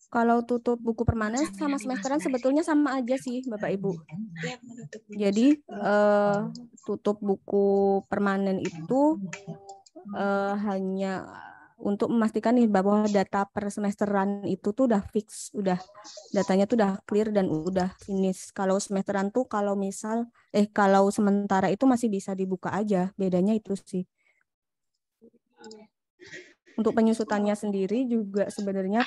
Kalau tutup buku permanen sama semesteran sebetulnya sama aja sih Bapak Ibu. Jadi tutup buku permanen itu hanya untuk memastikan nih bahwa data per semesteran itu tuh udah fix, udah datanya tuh udah clear dan udah finish. Kalau semesteran tuh kalau kalau sementara itu masih bisa dibuka aja, bedanya itu sih. Untuk penyusutannya sendiri juga sebenarnya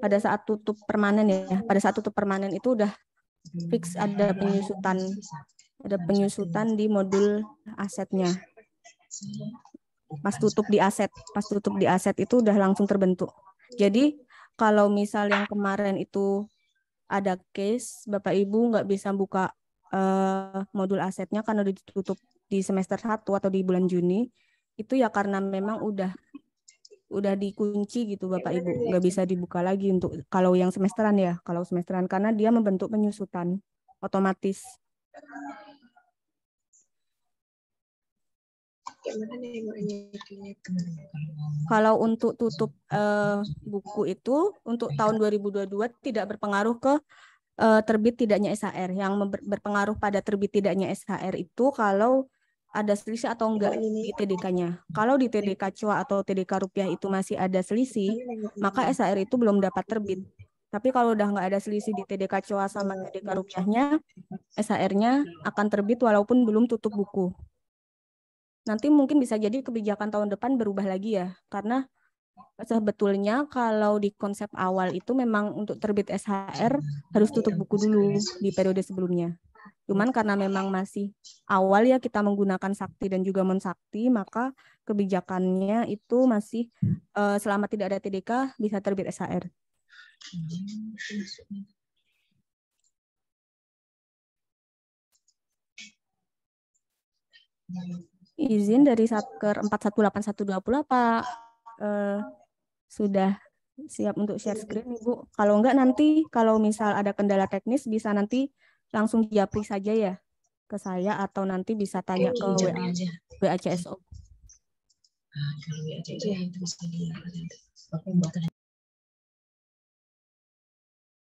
pada saat tutup permanen ya, pada saat tutup permanen itu udah fix ada penyusutan di modul asetnya. Pas tutup di aset itu udah langsung terbentuk. Jadi kalau misal yang kemarin itu ada case Bapak Ibu nggak bisa buka modul asetnya karena udah ditutup di semester 1 atau di bulan Juni, itu ya karena memang udah dikunci gitu Bapak Ibu, nggak bisa dibuka lagi untuk kalau yang semesteran ya, kalau semesteran karena dia membentuk penyusutan otomatis. Kalau untuk tutup buku itu untuk tahun 2022 tidak berpengaruh ke terbit tidaknya SHR. Yang berpengaruh pada terbit tidaknya SHR itu kalau ada selisih atau enggak di TDK-nya. Kalau di TDK COA atau TDK rupiah itu masih ada selisih, maka SHR itu belum dapat terbit. Tapi kalau udah nggak ada selisih di TDK COA sama TDK rupiahnya, SHR-nya akan terbit walaupun belum tutup buku. Nanti mungkin bisa jadi kebijakan tahun depan berubah lagi ya, karena sebetulnya kalau di konsep awal itu memang untuk terbit SHR harus tutup buku dulu di periode sebelumnya. Cuman karena memang masih awal ya kita menggunakan Sakti dan juga Mon Sakti, maka kebijakannya itu masih selama tidak ada TDK bisa terbit SHR. Izin dari Satker 418120 apa sudah siap untuk share screen Ibu? Kalau enggak nanti kalau misal ada kendala teknis bisa nanti langsung japri saja ya ke saya atau nanti bisa tanya ke WA CSO.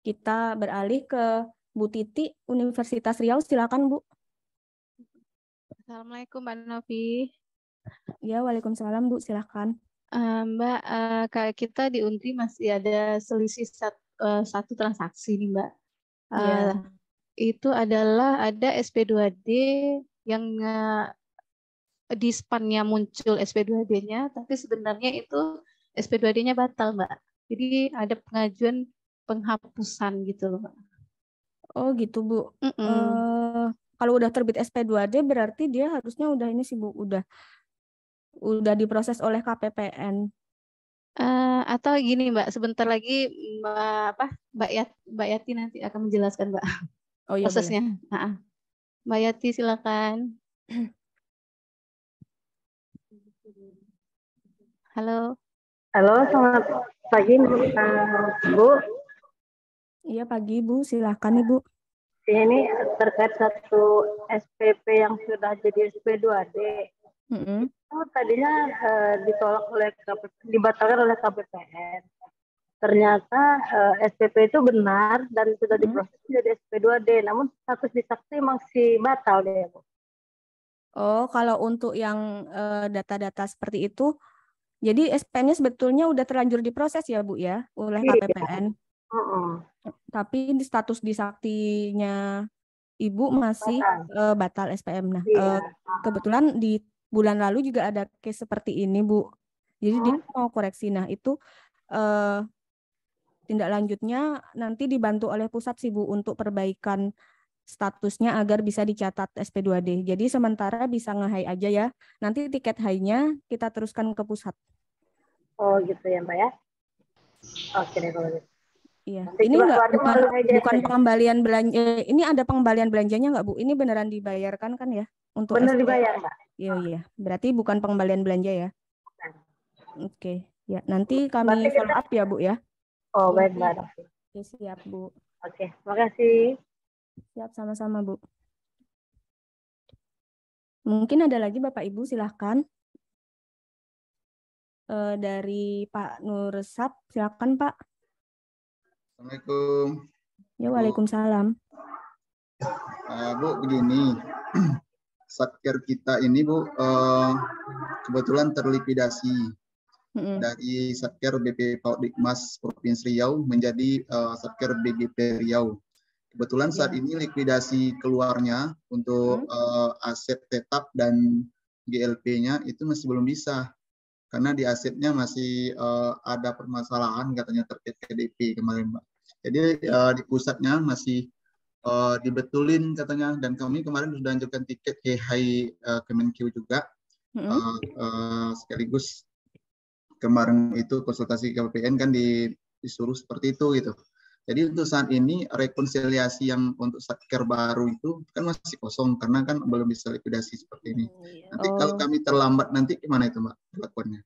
Kita beralih ke Bu Titi, Universitas Riau. Silakan Bu. Assalamualaikum Mbak Novi. Ya, waalaikumsalam Bu. Silakan. Mbak, kayak kita di Untri masih ada selisih satu transaksi nih Mbak. Ya. Itu adalah ada SP2D yang di span-nya muncul SP2D-nya, tapi sebenarnya itu SP2D-nya batal, Mbak. Jadi ada pengajuan penghapusan gitu loh, Mbak. Oh gitu, Bu. Kalau udah terbit SP2D berarti dia harusnya udah ini sih, Bu, udah diproses oleh KPPN. Atau gini, Mbak, sebentar lagi Mbak Yati nanti akan menjelaskan, Mbak, oh, iya, prosesnya. Mbak Yati silakan. Halo. Halo, selamat pagi, Bu. Iya, pagi, Bu. Silakan, Ibu. Ini terkait satu SPP yang sudah jadi SP2D. Itu tadinya ditolak oleh dibatalkan oleh KPPN. Ternyata SPP itu benar dan sudah diproses menjadi SP2D, namun status disakti masih batal deh, Bu. Oh, kalau untuk yang data-data seperti itu, jadi SPM-nya sebetulnya udah terlanjur diproses ya, Bu, ya, oleh KPPN. Tapi di status disaktinya Ibu masih batal SPM. Nah, kebetulan di bulan lalu juga ada case seperti ini, Bu. Jadi dia mau koreksi. Nah, itu tindak lanjutnya nanti dibantu oleh pusat sih, Bu, untuk perbaikan statusnya agar bisa dicatat SP2D. Jadi sementara bisa nge-high aja ya. Nanti tiket high-nya kita teruskan ke pusat. Oh gitu ya, Mbak ya. Oke deh kalau gitu. Iya. Ini bukan pengembalian belanja. Ini ada pengembalian belanjanya nggak, Bu? Ini beneran dibayarkan kan ya? Untuk bener SP? Dibayar, Mbak. Iya. Berarti bukan pengembalian belanja ya? Oke. Ya, nanti kami follow up ya, Bu ya. Oh, baik, Mbak. Oke, siap, Bu. Oke, makasih. Siap, sama-sama, Bu. Mungkin ada lagi Bapak Ibu, silahkan. Dari Pak Nursap, silahkan Pak. Assalamualaikum. Ya, waalaikumsalam. Bu, begini, Satker kita ini Bu kebetulan terlikuidasi dari Satker BP PAUD Dikmas Provinsi Riau menjadi Satker BGP Riau. Kebetulan saat ini likuidasi keluarnya untuk aset tetap dan GLP-nya itu masih belum bisa. Karena di asetnya masih ada permasalahan katanya terkait KDP kemarin, Mbak. Jadi di pusatnya masih dibetulin katanya, dan kami kemarin sudah anjurkan tiket ke Kemenkeu juga. Sekaligus kemarin itu konsultasi KPPN kan disuruh seperti itu gitu. Jadi untuk saat ini rekonsiliasi yang untuk Satker baru itu kan masih kosong karena kan belum bisa likuidasi seperti ini. Nanti kalau kami terlambat nanti gimana itu Mbak perlakuannya?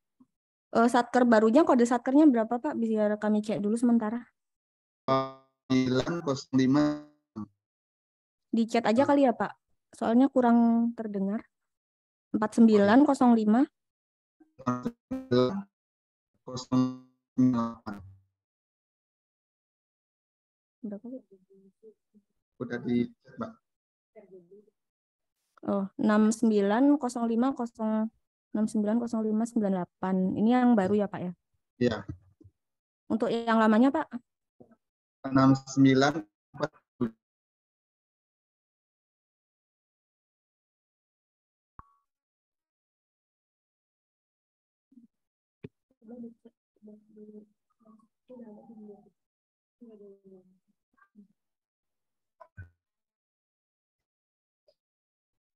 Satker barunya kode Satkernya berapa Pak? Biar kami cek dulu sementara. 905. Di chat aja kali ya Pak. Soalnya kurang terdengar. 4905. 08. Berapa? Udah di Mbak. Oh, 690598. Ini yang baru ya Pak ya? Iya. Untuk yang lamanya Pak? 69.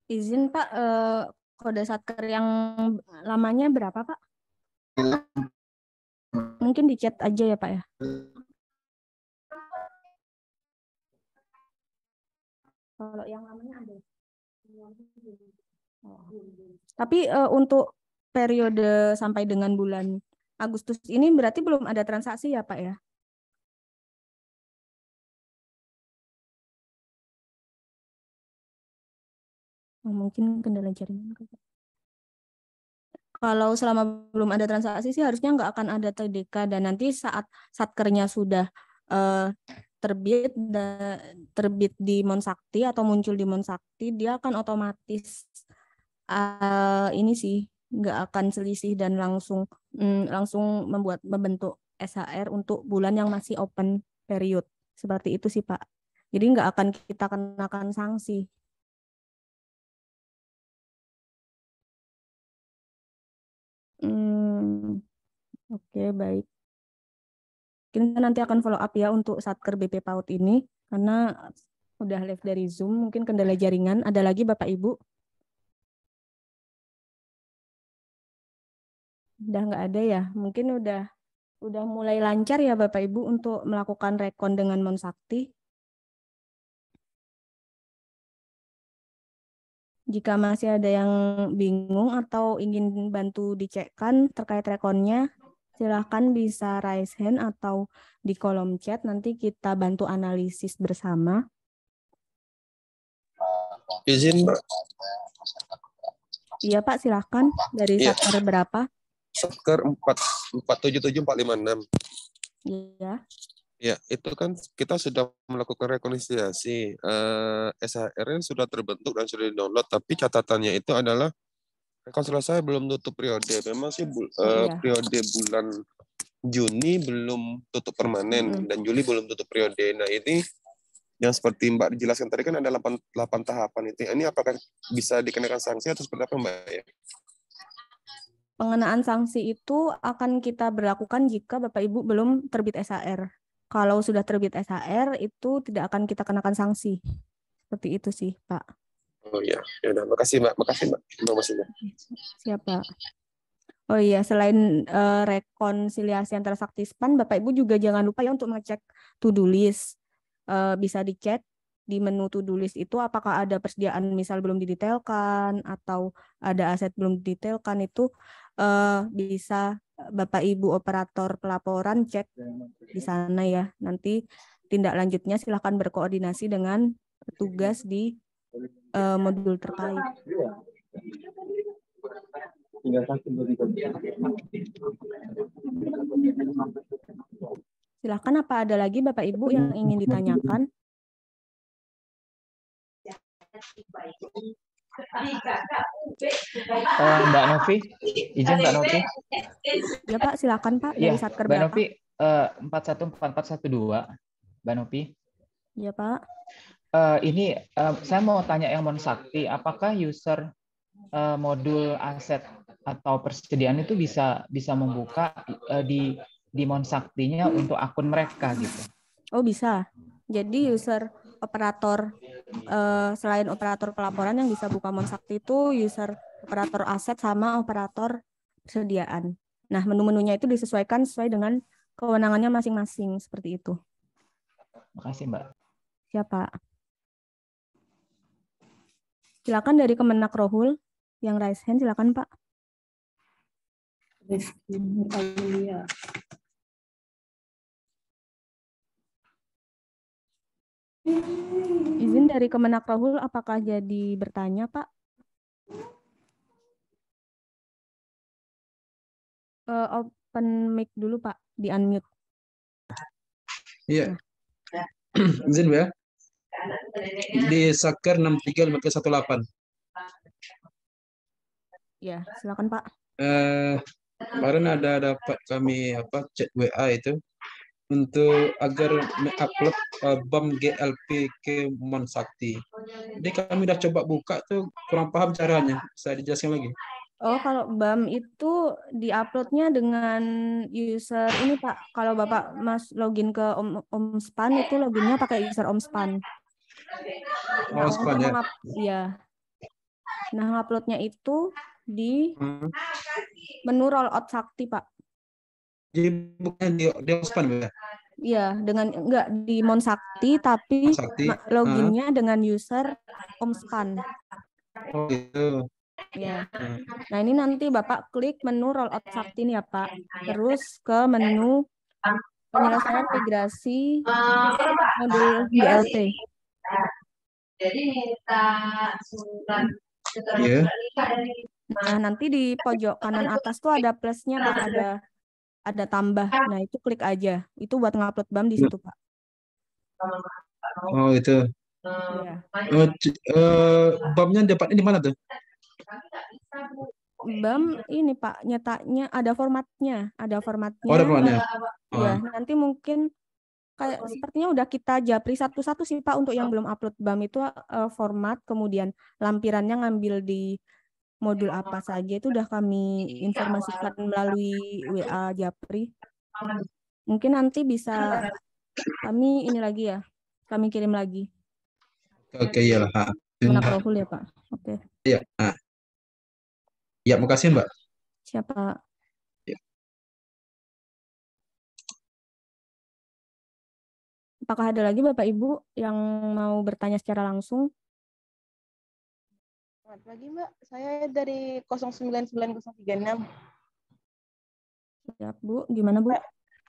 Izin Pak, kode Satker yang lamanya berapa Pak? Mungkin di chat aja ya Pak ya. Kalau yang lamanya ada. Tapi untuk periode sampai dengan bulan Agustus ini berarti belum ada transaksi ya Pak ya? Mungkin kendala jaringan. Kalau selama belum ada transaksi sih harusnya nggak akan ada TDK, dan nanti saat Satkernya sudah terbit di Monsakti atau muncul di Monsakti, dia akan otomatis ini sih nggak akan selisih dan langsung membentuk SHR untuk bulan yang masih open period. Seperti itu sih Pak. Jadi nggak akan kita kenakan sanksi. Oke, baik. Kita nanti akan follow up ya untuk Satker BP PAUD ini, karena udah live dari Zoom, mungkin kendala jaringan. Ada lagi Bapak Ibu? Udah nggak ada ya? Mungkin udah mulai lancar ya Bapak Ibu untuk melakukan rekon dengan Monsakti. Jika masih ada yang bingung atau ingin bantu dicekkan terkait rekonnya, silahkan bisa raise hand atau di kolom chat, nanti kita bantu analisis bersama. Izin, Mbak. Iya Pak, silahkan. Dari Iya. Satker berapa? Satker 477-456. Iya. Ya, itu kan kita sudah melakukan rekonsiliasi. SHR sudah terbentuk dan sudah di-download, tapi catatannya itu adalah rekonsiliasi belum tutup periode. Memang sih periode bulan Juni belum tutup permanen dan Juli belum tutup periode. Nah, ini yang seperti Mbak dijelaskan tadi kan ada 8 tahapan itu. Ini apakah bisa dikenakan sanksi atau seperti apa, Mbak? Ya? Pengenaan sanksi itu akan kita berlakukan jika Bapak Ibu belum terbit SHR. Kalau sudah terbit SHR itu tidak akan kita kenakan sanksi. Seperti itu sih, Pak. Oh iya, ya udah, makasih Mbak, informasinya. Siap, Pak. Oh iya, selain rekonsiliasi antara Saktispan, Bapak Ibu juga jangan lupa ya untuk mengecek to-do list. Bisa dicek di menu to-do list itu apakah ada persediaan misal belum didetailkan atau ada aset belum didetailkan, itu bisa Bapak Ibu operator pelaporan cek di sana ya. Nanti tindak lanjutnya silahkan berkoordinasi dengan petugas di modul terkait. Silahkan, apa ada lagi Bapak Ibu yang ingin ditanyakan? Mbak Novi, izin Mbak Novi. Ya Pak, silakan Pak. Dari Satker Mbak berapa? Novi, 414412, Mbak Novi. Ya Pak. Ini saya mau tanya yang Monsakti, apakah user modul aset atau persediaan itu bisa membuka di Monsaktinya untuk akun mereka gitu? Oh bisa. Jadi user operator selain operator pelaporan yang bisa buka Monsakti itu user operator aset sama operator persediaan. Nah, menu-menunya itu disesuaikan sesuai dengan kewenangannya masing-masing, seperti itu. Makasih, Mbak. Siapa? Silakan dari Kemenak Rohul yang raise hand, silakan Pak. Izin dari Kemenak Rohul, apakah jadi bertanya, Pak? Open mic dulu, Pak. Di unmute. Iya. Izin ya. Di Satker 63-518. Ya, silakan Pak. Kemarin ada dapat kami chat WA itu untuk agar mengupload BAM GLP ke Monsakti. Jadi kami udah coba buka tuh kurang paham caranya. Saya dijelaskan lagi. Oh, kalau BAM itu diuploadnya dengan user ini Pak. Kalau Bapak Login ke Omspan itu loginnya pakai user Omspan. Nah, Omspan ya. Iya. Nah, uploadnya itu di menu rollout Sakti, Pak. Jadi bukan di Omspan ya? Iya, enggak di Monsakti, tapi loginnya dengan user Omspan. Oh gitu. Ya. Nah, ini nanti Bapak klik menu rollout Sakti nih ya, Pak. Terus ke menu penyelesaian migrasi modul GLP. Jadi minta surat Yeah. Nah, nanti di pojok kanan atas tuh ada plusnya, Pak. Ada tambah. Nah, itu klik aja. Itu buat ngupload BAM di situ, Pak. Oh, itu. Iya. BAM-nya dapatnya di mana tuh? BAM ini Pak, nyetaknya ada formatnya. Ada formatnya. Oh, ada formatnya. Ya, nanti mungkin kayak sepertinya udah kita japri satu-satu sih Pak untuk yang belum upload BAM itu format, kemudian lampirannya ngambil di modul apa saja itu udah kami informasikan melalui WA Japri. Mungkin nanti bisa kami ini lagi ya, kami kirim lagi. Oke, iyalah. Menak Rohul ya Pak. Oke. Iya. Ya, makasih Mbak. Siapa? Ya. Apakah ada lagi Bapak Ibu yang mau bertanya secara langsung? Selamat pagi Mbak, saya dari 099036. Siap Bu, gimana Bu?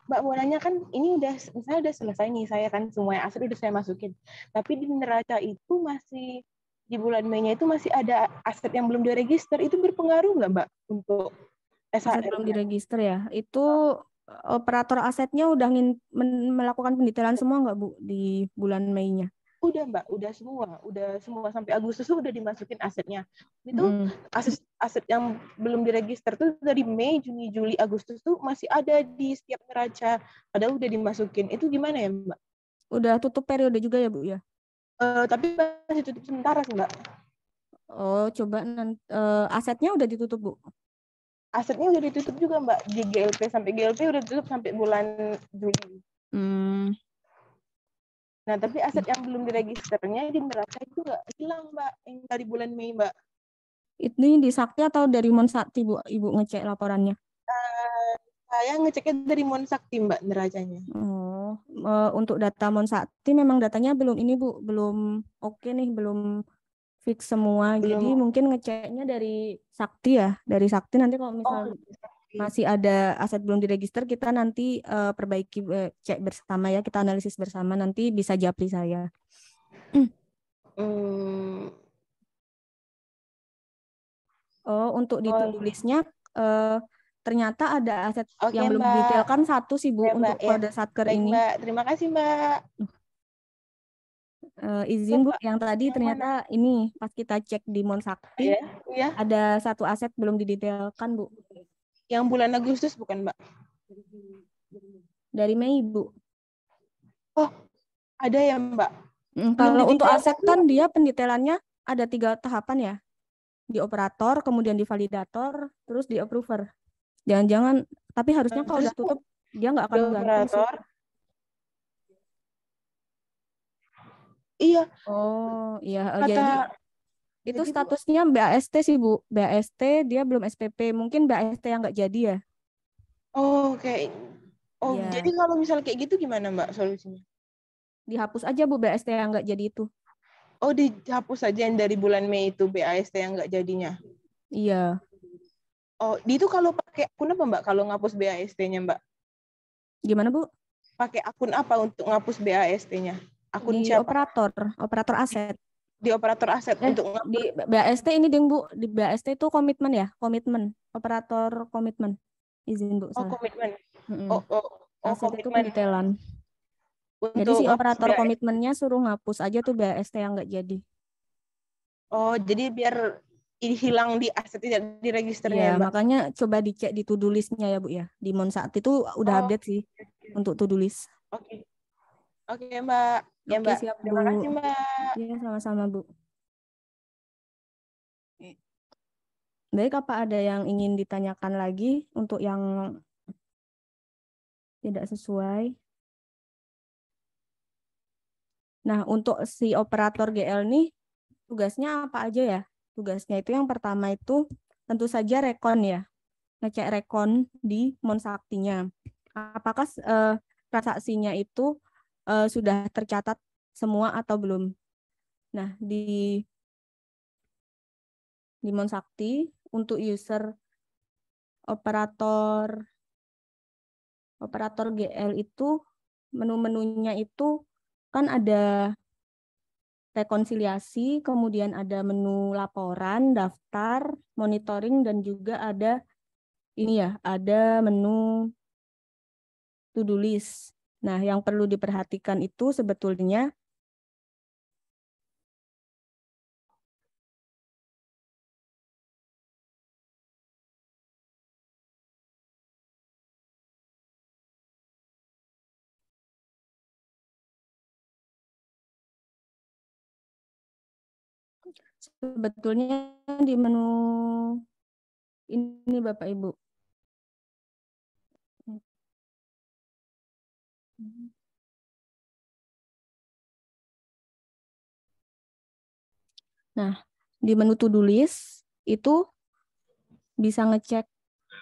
Mbak mau nanya kan ini misalnya udah selesai nih saya kan semua aset udah saya masukin. Tapi di neraca itu masih di bulan Mei-nya itu masih ada aset yang belum diregister. Itu berpengaruh nggak Mbak untuk SHR? Aset belum diregister ya? Itu operator asetnya udah melakukan pendetailan semua nggak Bu di bulan Mei-nya? Udah Mbak, udah semua sampai Agustus tuh udah dimasukin asetnya. Itu aset yang belum diregister tuh dari Mei, Juni, Juli, Agustus tuh masih ada di setiap neraca. Padahal udah dimasukin. Itu gimana ya Mbak? Udah tutup periode juga ya Bu ya? Tapi masih tutup sementara sih Mbak. Oh, coba asetnya udah ditutup Bu? Asetnya udah ditutup juga Mbak. Di GLP sampai GLP udah ditutup sampai bulan Juli. Nah, tapi aset yang belum diregisternya di neraca itu nggak hilang, Mbak, yang dari bulan Mei, Mbak. Ini di Sakti atau dari Monsakti, Bu? Ibu ngecek laporannya? Saya ngeceknya dari Monsakti, Mbak, neracanya. Oh, untuk data Monsakti memang datanya belum ini, Bu, belum oke nih, belum fix semua. Jadi mungkin ngeceknya dari Sakti ya, dari Sakti nanti kalau misal masih ada aset belum diregister, kita nanti perbaiki, cek bersama ya, kita analisis bersama, nanti bisa japri saya. Oh, untuk di to-do list-nya ternyata ada aset yang belum didetailkan satu sih Bu, untuk kode Satker ini. Mbak, terima kasih Mbak. Izin Bu, yang tadi ternyata ini pas kita cek di Monsakti, ada satu aset belum didetailkan Bu. Yang bulan Agustus bukan Mbak? Dari Mei Bu. Oh, ada ya Mbak? Kalau untuk aset kan dia pendetailannya ada 3 tahapan ya. Di operator, kemudian di validator, terus di approver. Jangan-jangan, tapi harusnya kalau udah tutup, dia nggak akan ganti sih. Iya. Oh, iya. Jadi itu statusnya BAST sih Bu. BAST dia belum SPP. Mungkin BAST yang nggak jadi ya. Oh, oke. Oh, jadi kalau misalnya kayak gitu gimana Mbak solusinya? Dihapus aja Bu BAST yang nggak jadi itu. Oh, dihapus saja yang dari bulan Mei itu BAST yang nggak jadinya? Iya. Oh, itu kalau pakai akun apa Mbak kalau ngapus BAST-nya Mbak? Gimana Bu? Pakai akun apa untuk ngapus BAST-nya? Akun di siapa? Operator aset. Di operator aset untuk di BAST ini Ding Bu, di BAST itu komitmen ya, operator komitmen. Izin Bu. Oh, komitmen. Aset itu pendetailan. Jadi si operator komitmennya suruh ngapus aja tuh BAST yang nggak jadi. Oh, jadi biar hilang di aset tidak diregisternya. Ya, makanya coba dicek di to-do list-nya ya Bu ya. Di Monsat itu udah update sih untuk to-do list. Oke. Oke Mbak. Ya Mbak. Siap, Terima kasih Mbak. Ya, sama-sama Bu. Baik, apa ada yang ingin ditanyakan lagi untuk yang tidak sesuai? Nah, untuk si operator GL nih, tugasnya apa aja ya? Tugasnya itu yang pertama itu tentu saja rekon ya. Ngecek rekon di Monsaktinya. Apakah transaksinya itu sudah tercatat semua atau belum? Nah, di Monsakti untuk user operator GL itu menu-menunya itu kan ada rekonsiliasi, kemudian ada menu laporan, daftar, monitoring, dan juga ada ini ya, ada menu to-do list. Nah, yang perlu diperhatikan itu sebetulnya di menu ini Bapak Ibu. Nah, di menu to-do list itu bisa ngecek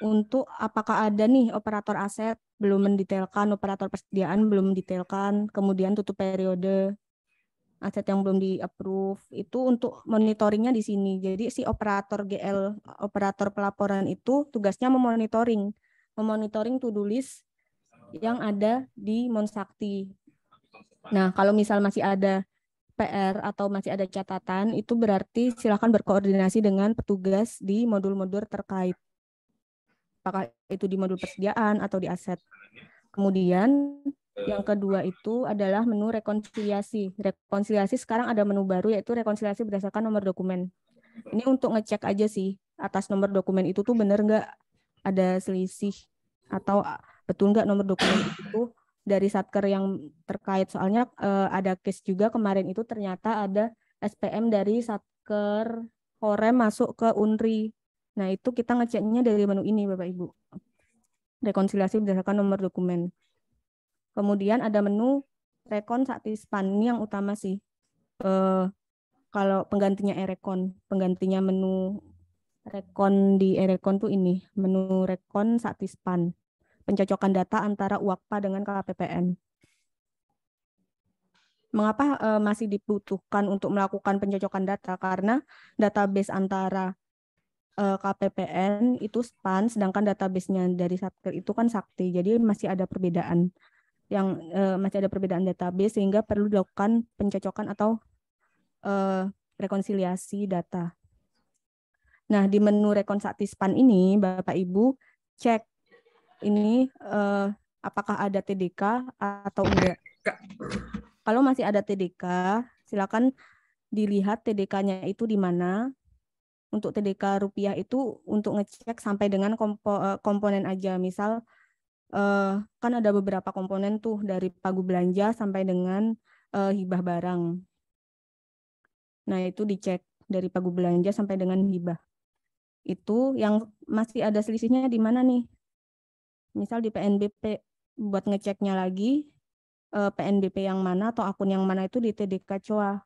untuk apakah ada nih operator aset belum mendetailkan, operator persediaan belum mendetailkan, kemudian tutup periode, aset yang belum di-approve, itu untuk monitoringnya di sini. Jadi si operator GL, operator pelaporan itu tugasnya memonitoring to-do list yang ada di Monsakti. Nah, kalau misal masih ada PR atau masih ada catatan, itu berarti silakan berkoordinasi dengan petugas di modul-modul terkait. Apakah itu di modul persediaan atau di aset. Kemudian yang kedua itu adalah menu rekonsiliasi. Rekonsiliasi sekarang ada menu baru yaitu rekonsiliasi berdasarkan nomor dokumen. Ini untuk ngecek aja sih atas nomor dokumen itu tuh benar nggak ada selisih atau betul nggak nomor dokumen itu dari satker yang terkait. Soalnya ada case juga kemarin itu ternyata ada SPM dari satker Korem masuk ke Unri. Nah itu kita ngeceknya dari menu ini Bapak Ibu. Rekonsiliasi berdasarkan nomor dokumen. Kemudian ada menu Rekon Saktispan, ini yang utama sih. Kalau penggantinya Erekon, penggantinya menu Rekon di Erekon tuh ini, menu Rekon Saktispan. Pencocokan data antara UAKPA dengan KPPN. Mengapa masih dibutuhkan untuk melakukan pencocokan data? Karena database antara KPPN itu SPAN, sedangkan database-nya dari Satker itu kan Sakti. Jadi masih ada perbedaan database sehingga perlu dilakukan pencocokan atau rekonsiliasi data. Nah, di menu Rekon Saktispan ini Bapak Ibu cek ini apakah ada TDK atau enggak. Kalau masih ada TDK, silakan dilihat TDK-nya itu di mana. Untuk TDK rupiah itu untuk ngecek sampai dengan komponen aja. Misal kan ada beberapa komponen tuh dari pagu belanja sampai dengan hibah barang. Nah, itu dicek dari pagu belanja sampai dengan hibah. Itu yang masih ada selisihnya di mana nih? Misal di PNBP, buat ngeceknya lagi PNBP yang mana atau akun yang mana itu di TDK COA.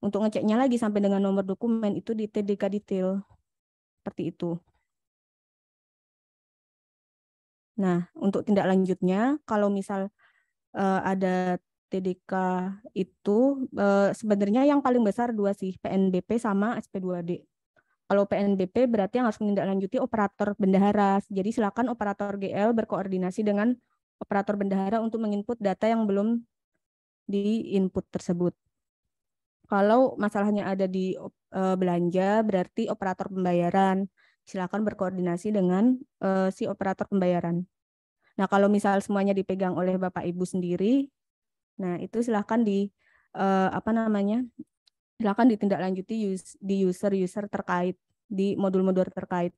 Untuk ngeceknya lagi sampai dengan nomor dokumen itu di TDK detail. Seperti itu. Nah, untuk tindak lanjutnya, kalau misal ada TDK itu sebenarnya yang paling besar dua sih, PNBP sama SP2D. Kalau PNBP berarti yang harus menindaklanjuti operator bendahara. Jadi silakan operator GL berkoordinasi dengan operator bendahara untuk menginput data yang belum di-input tersebut. Kalau masalahnya ada di belanja, berarti operator pembayaran. Silakan berkoordinasi dengan si operator pembayaran. Nah, kalau misal semuanya dipegang oleh Bapak Ibu sendiri, nah itu silakan silakan ditindaklanjuti di user terkait, di modul-modul terkait.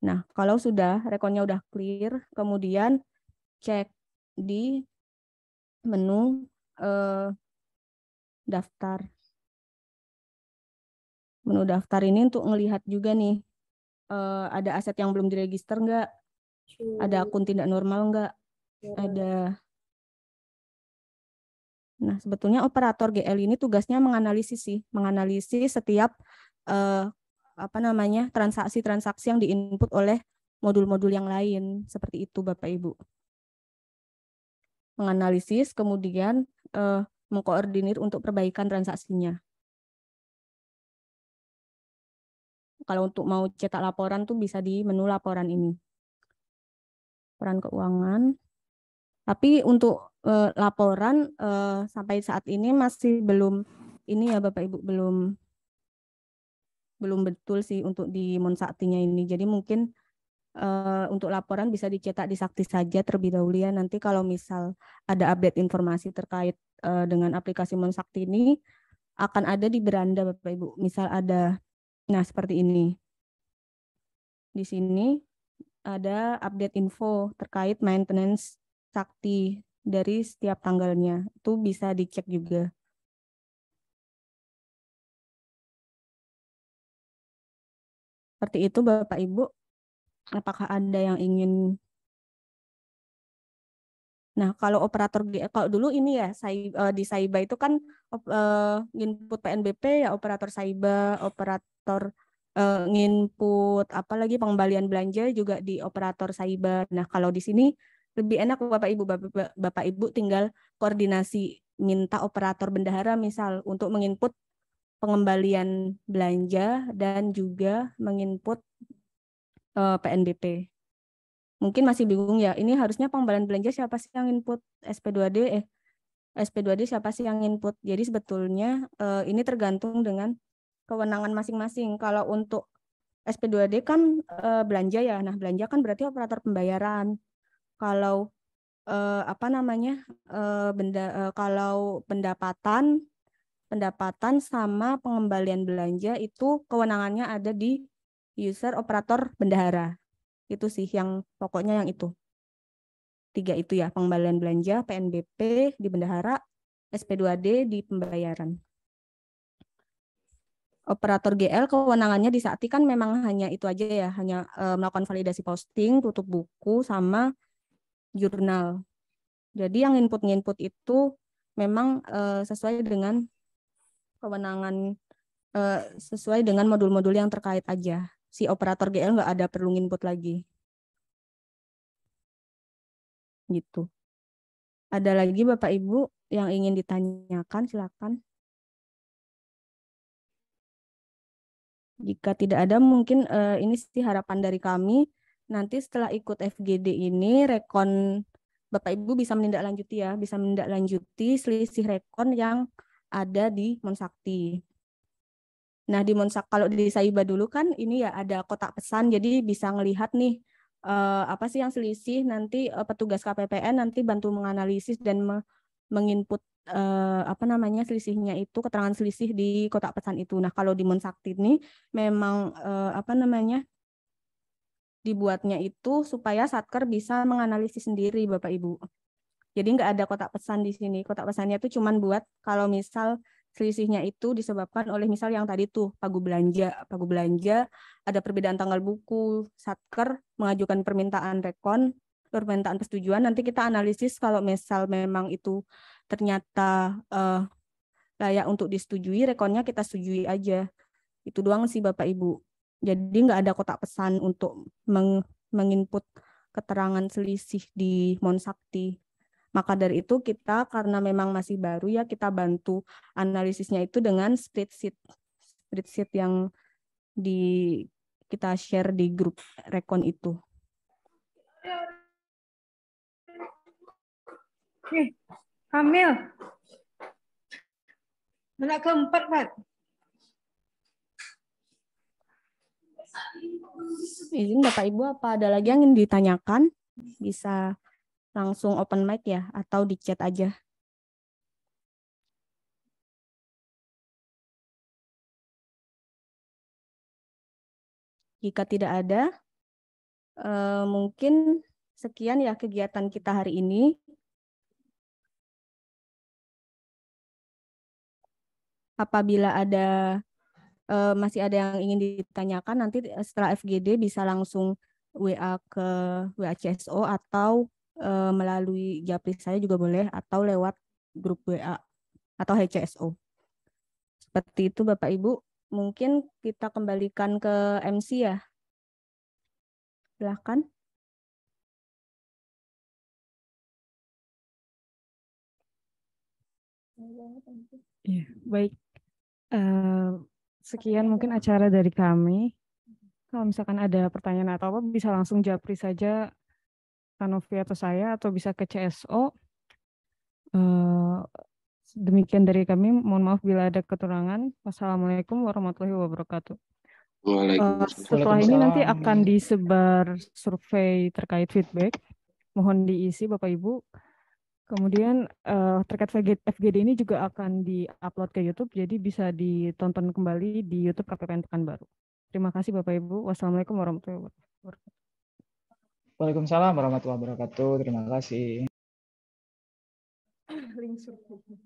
Nah, kalau sudah rekonnya udah clear, kemudian cek di menu daftar. Menu daftar ini untuk melihat juga nih, ada aset yang belum diregister nggak? Ada akun tidak normal nggak? Ada. Nah, sebetulnya operator GL ini tugasnya menganalisis setiap transaksi-transaksi yang diinput oleh modul-modul yang lain, seperti itu Bapak Ibu. Menganalisis, kemudian mengkoordinir untuk perbaikan transaksinya. Kalau untuk mau cetak laporan tuh bisa di menu laporan ini. Laporan keuangan. Tapi untuk laporan sampai saat ini masih belum ini ya Bapak Ibu, belum betul sih untuk di Monsaktinya ini. Jadi mungkin untuk laporan bisa dicetak di Sakti saja terlebih dahulu ya. Nanti kalau misal ada update informasi terkait dengan aplikasi Monsakti ini akan ada di beranda Bapak Ibu. Misal ada, nah seperti ini. Di sini ada update info terkait maintenance Sakti dari setiap tanggalnya. Itu bisa dicek juga. Seperti itu Bapak Ibu. Apakah ada yang ingin? Nah, kalau operator kalau dulu ini ya di Saiba itu kan input PNBP ya operator Saiba, operator nginput apalagi pengembalian belanja juga di operator Saiba. Nah, kalau di sini lebih enak Bapak Ibu tinggal koordinasi minta operator bendahara misal untuk menginput pengembalian belanja dan juga menginput PNBP. Mungkin masih bingung ya, ini harusnya pengembalian belanja siapa sih yang input SP2D? SP2D siapa sih yang input? Jadi sebetulnya ini tergantung dengan kewenangan masing-masing. Kalau untuk SP2D kan belanja ya, nah belanja kan berarti operator pembayaran. Kalau kalau pendapatan sama pengembalian belanja itu kewenangannya ada di user operator bendahara. Itu sih yang pokoknya yang itu. 3 itu ya, pengembalian belanja, PNBP di bendahara, SP2D di pembayaran. Operator GL kewenangannya di Sakti kan memang hanya itu aja ya, hanya melakukan validasi posting, tutup buku, sama jurnal. Jadi yang input-input itu memang sesuai dengan kewenangan, sesuai dengan modul-modul yang terkait aja. Si operator GL nggak ada perlu input lagi. Gitu. Ada lagi Bapak Ibu yang ingin ditanyakan, silakan. Jika tidak ada, mungkin ini sih harapan dari kami. Nanti setelah ikut FGD ini, rekon Bapak Ibu bisa menindaklanjuti ya, bisa menindaklanjuti selisih rekon yang ada di Monsakti. Nah, di kalau di Saiba dulu kan ini ya ada kotak pesan, jadi bisa ngelihat nih apa sih yang selisih, nanti petugas KPPN nanti bantu menganalisis dan menginput selisihnya itu, keterangan selisih di kotak pesan itu. Nah, kalau di Monsakti ini memang dibuatnya itu supaya Satker bisa menganalisis sendiri Bapak Ibu. Jadi nggak ada kotak pesan di sini. Kotak pesannya itu cuma buat kalau misal selisihnya itu disebabkan oleh misal yang tadi tuh pagu belanja ada perbedaan tanggal buku, Satker mengajukan permintaan rekon, permintaan persetujuan, nanti kita analisis kalau misal memang itu ternyata layak untuk disetujui, rekonnya kita setujui aja. Itu doang sih Bapak Ibu. Jadi nggak ada kotak pesan untuk menginput keterangan selisih di Monsakti. Maka dari itu kita karena memang masih baru ya, kita bantu analisisnya itu dengan spreadsheet yang kita share di grup rekon itu. Hamil. Anak keempat, Pak. Izin Bapak Ibu, apa ada lagi yang ingin ditanyakan? Bisa langsung open mic ya, atau di chat aja. Jika tidak ada, mungkin sekian ya kegiatan kita hari ini. Apabila masih ada yang ingin ditanyakan, nanti setelah FGD bisa langsung WA ke WA CSO atau melalui Japri saya juga boleh, atau lewat grup WA atau HCSO. Seperti itu Bapak Ibu. Mungkin kita kembalikan ke MC ya. Silahkan. Ya, baik. Sekian mungkin acara dari kami. Kalau misalkan ada pertanyaan atau apa, bisa langsung japri saja Kanovi atau saya, atau bisa ke CSO. Demikian dari kami. Mohon maaf bila ada kekurangan. Wassalamualaikum warahmatullahi wabarakatuh. Setelah ini nanti akan disebar survei terkait feedback. Mohon diisi Bapak Ibu. Kemudian terkait FGD ini juga akan di-upload ke YouTube, jadi bisa ditonton kembali di YouTube KPPN Pekanbaru. Terima kasih Bapak Ibu. Wassalamualaikum warahmatullahi wabarakatuh. Waalaikumsalam warahmatullahi wabarakatuh. Terima kasih. Link survei.